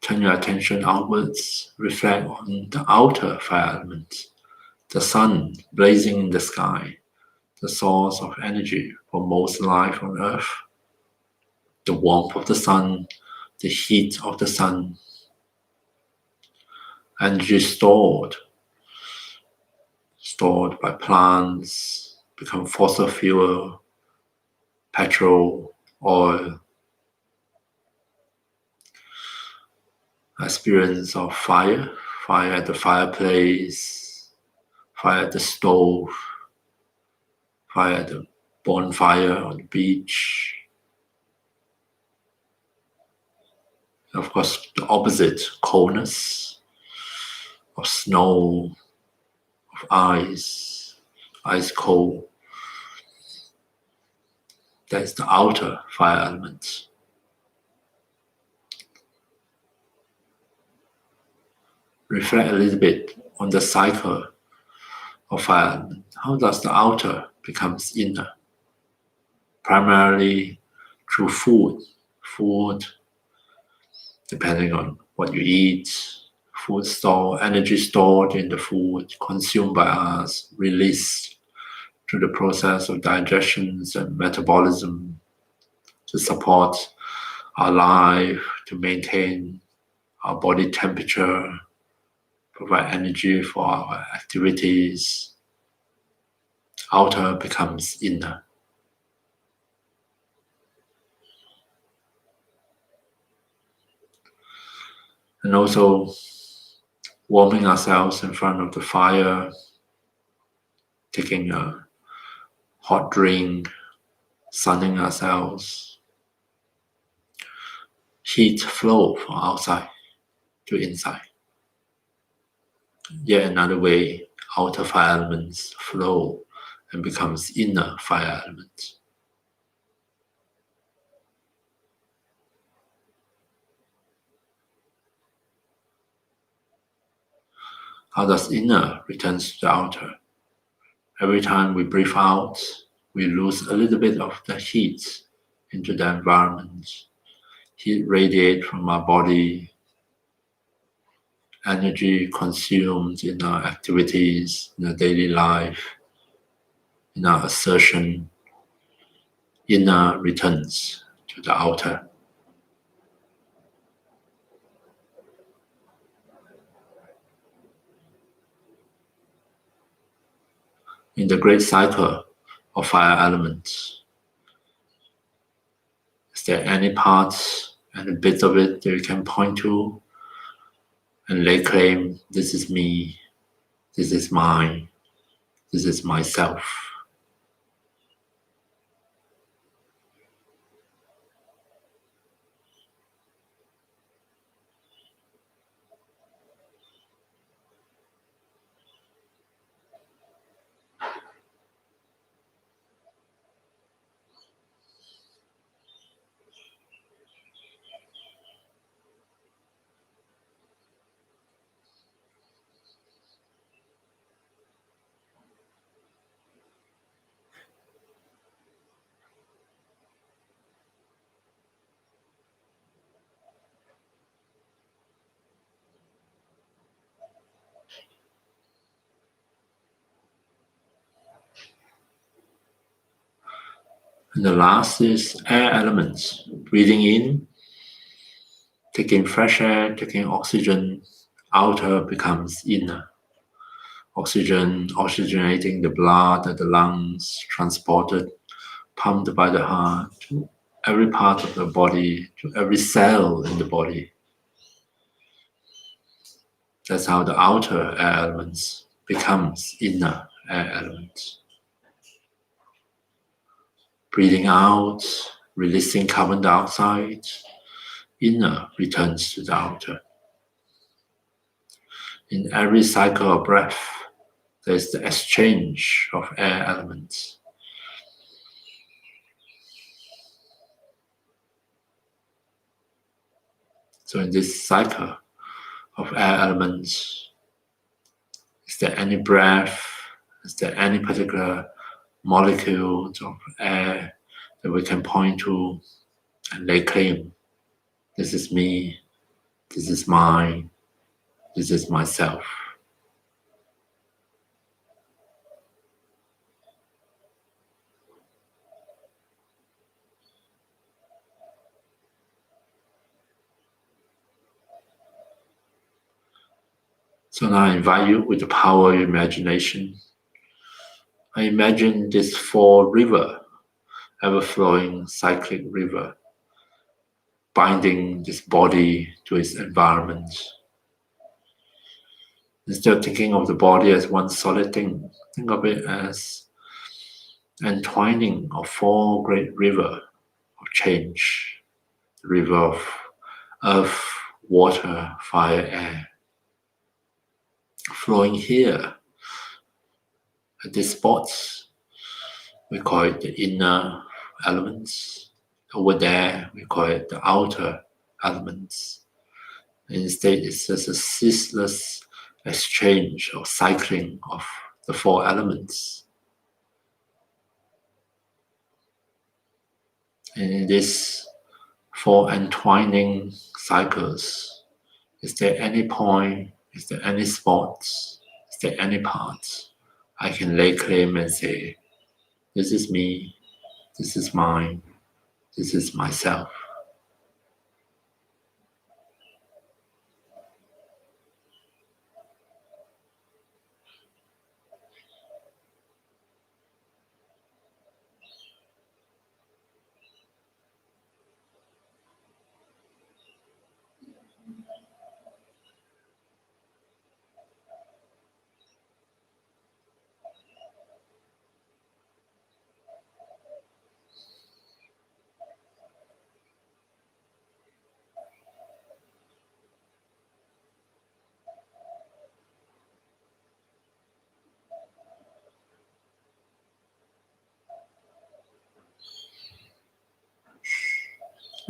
Turn your attention outwards, reflect on the outer fire element, the sun blazing in the sky, the source of energy for most life on earth. The warmth of the sun, the heat of the sun, energy stored by plants, become fossil fuel, petrol, oil. Experience of fire at the fireplace, fire at the stove, fire at the bonfire on the beach. Of course, the opposite, coldness, of snow, of ice cold. That's the outer fire element. Reflect a little bit on the cycle of fire element. How does the outer becomes inner? Primarily through food. Food, depending on what you eat, food store, energy stored in the food, consumed by us, released through the process of digestion and metabolism to support our life, to maintain our body temperature, provide energy for our activities. Outer becomes inner. And also warming ourselves in front of the fire, taking a hot drink, sunning ourselves. Heat flow from outside to inside. Yet another way, outer fire elements flow and becomes inner fire elements. How does inner returns to the outer? Every time we breathe out, we lose a little bit of the heat into the environment. Heat radiates from our body, energy consumed in our activities, in our daily life, in our assertion. Inner returns to the outer. In the great cycle of fire elements, is there any parts and a bit of it that you can point to and lay claim, this is me, this is mine, this is myself? And the last is air elements. Breathing in, taking fresh air, taking oxygen, outer becomes inner. Oxygenating the blood and the lungs, transported, pumped by the heart to every part of the body, to every cell in the body. That's how the outer air elements becomes inner air elements. Breathing out, releasing carbon dioxide, inner returns to the outer. In every cycle of breath, there's the exchange of air elements. So in this cycle of air elements, is there any breath? Is there any particular molecules of air that we can point to and lay claim? This is me, this is mine, this is myself. So now I invite you with the power of your imagination. I imagine this four river, ever-flowing cyclic river, binding this body to its environment. Instead of thinking of the body as one solid thing, think of it as entwining of four great river of change. The river of earth, water, fire, air. Flowing here at these spots, we call it the inner elements. Over there, we call it the outer elements. Instead, it's just a ceaseless exchange or cycling of the four elements. And in these four entwining cycles, is there any point, is there any spots, is there any part I can lay claim and say, this is me, this is mine, this is myself.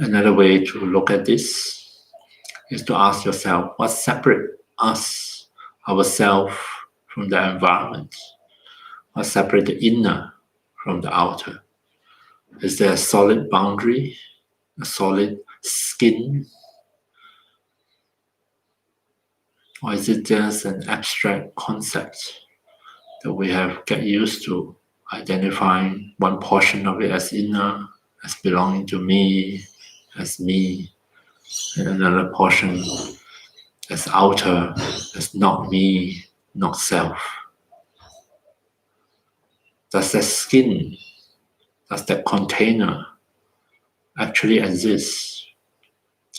Another way to look at this is to ask yourself, what separates us, ourselves, from the environment? What separates the inner from the outer? Is there a solid boundary, a solid skin? Or is it just an abstract concept that we have get used to identifying one portion of it as inner, as belonging to me, as me, and another portion as outer, as not me, not self? Does that skin, does that container actually exist?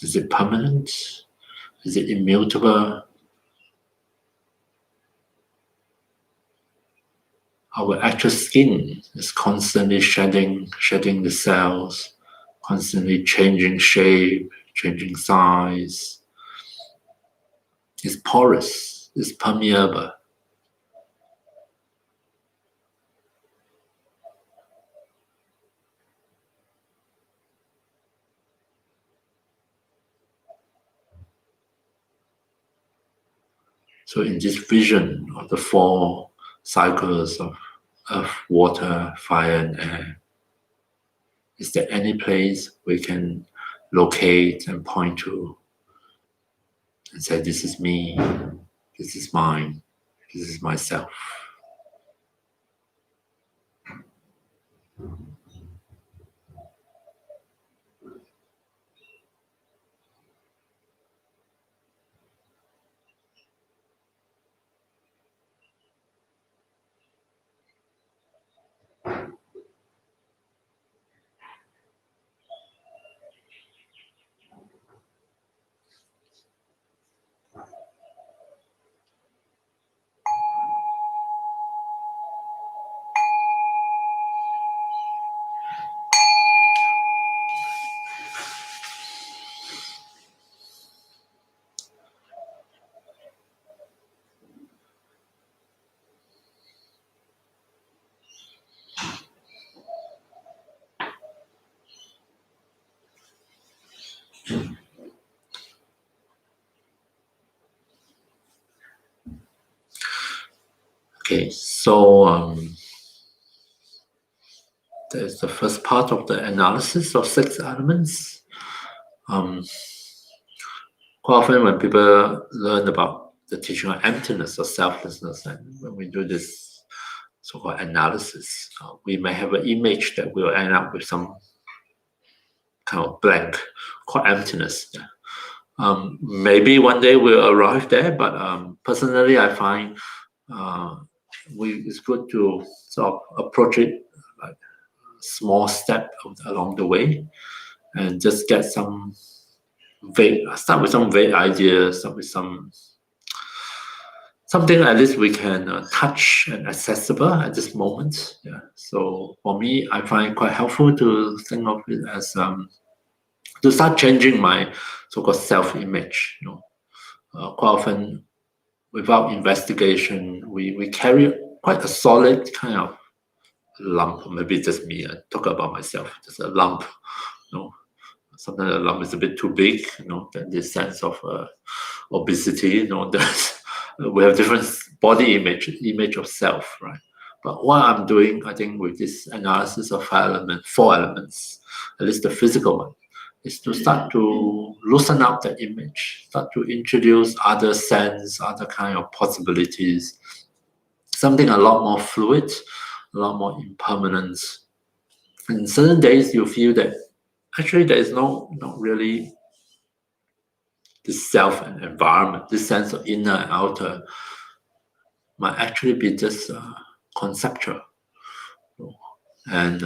Is it permanent? Is it immutable? Our actual skin is constantly shedding the cells, constantly changing shape, changing size. It's porous, it's permeable. So in this vision of the four cycles of earth, water, fire, and air, is there any place we can locate and point to and say, this is me, this is mine, this is myself? Okay, so there's the first part of the analysis of six elements. Quite often when people learn about the teaching of emptiness or selflessness, and when we do this so-called analysis, we may have an image that we'll end up with some kind of blank called emptiness. Maybe one day we'll arrive there, but personally, I find it's good to sort of approach it like a small step along the way, and just get some start with some vague ideas, start with something at least we can touch and accessible at this moment. Yeah. So for me, I find it quite helpful to think of it as to start changing my so-called self-image. Quite often, without investigation, we carry quite a solid kind of lump. Maybe it's just me. I talk about myself. Just a lump. Sometimes the lump is a bit too big. Then this sense of obesity. We have different body image of self, right? But what I'm doing, I think, with this analysis of four elements, at least the physical one, is to start to loosen up the image, start to introduce other sense, other kind of possibilities, something a lot more fluid, a lot more impermanence. In certain days, you feel that actually there is not really this self and environment, this sense of inner and outer might actually be just conceptual. And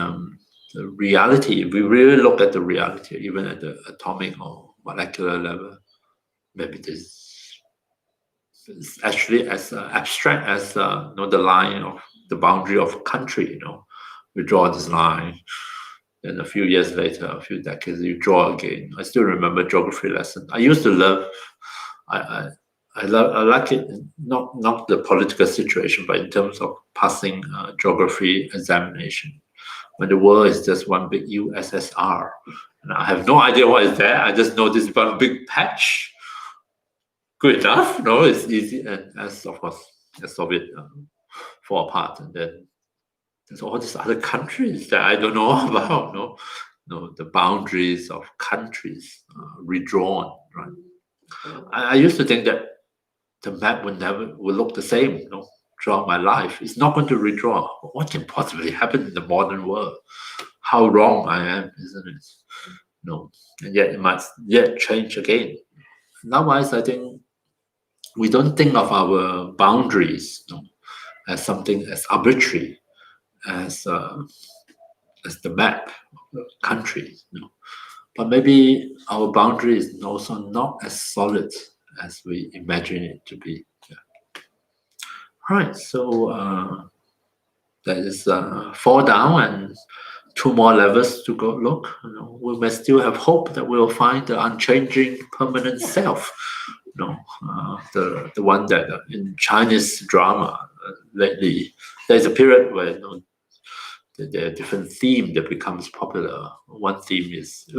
the reality, if we really look at the reality, even at the atomic or molecular level, maybe this is actually as abstract as the line of the boundary of a country. We draw this line, then a few years later, a few decades, you draw again. I still remember geography lesson. I used to love. I like it, not the political situation, but in terms of passing geography examination, when the world is just one big USSR. And I have no idea what is there. I just know this one big patch. Good enough. It's easy. And as, of course, the Soviet fall apart. And then there's all these other countries that I don't know about. The boundaries of countries redrawn, right? I used to think that the map will look the same, throughout my life. It's not going to redraw. What can possibly happen in the modern world? How wrong I am, isn't it? And yet it might yet change again. Nowadays, I think we don't think of our boundaries as something as arbitrary as the map of the country. But maybe our boundary is also not as solid as we imagine it to be. Yeah. All right, so that is 4 down and 2 more levels to go look. We may still have hope that we will find the unchanging permanent self. The one that in Chinese drama lately, there's a period where there are different theme that becomes popular. One theme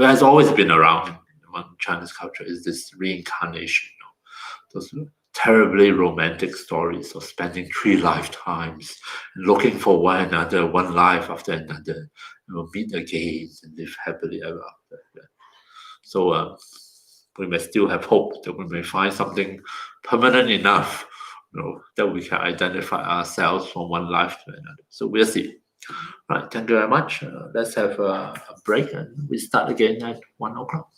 has always been around among Chinese culture is this reincarnation. Those terribly romantic stories of spending 3 lifetimes, looking for one another, one life after another, meet again and live happily ever after. Yeah. So we may still have hope that we may find something permanent enough, that we can identify ourselves from one life to another. So we'll see. Right, thank you very much. Let's have a break and we start again at 1 o'clock.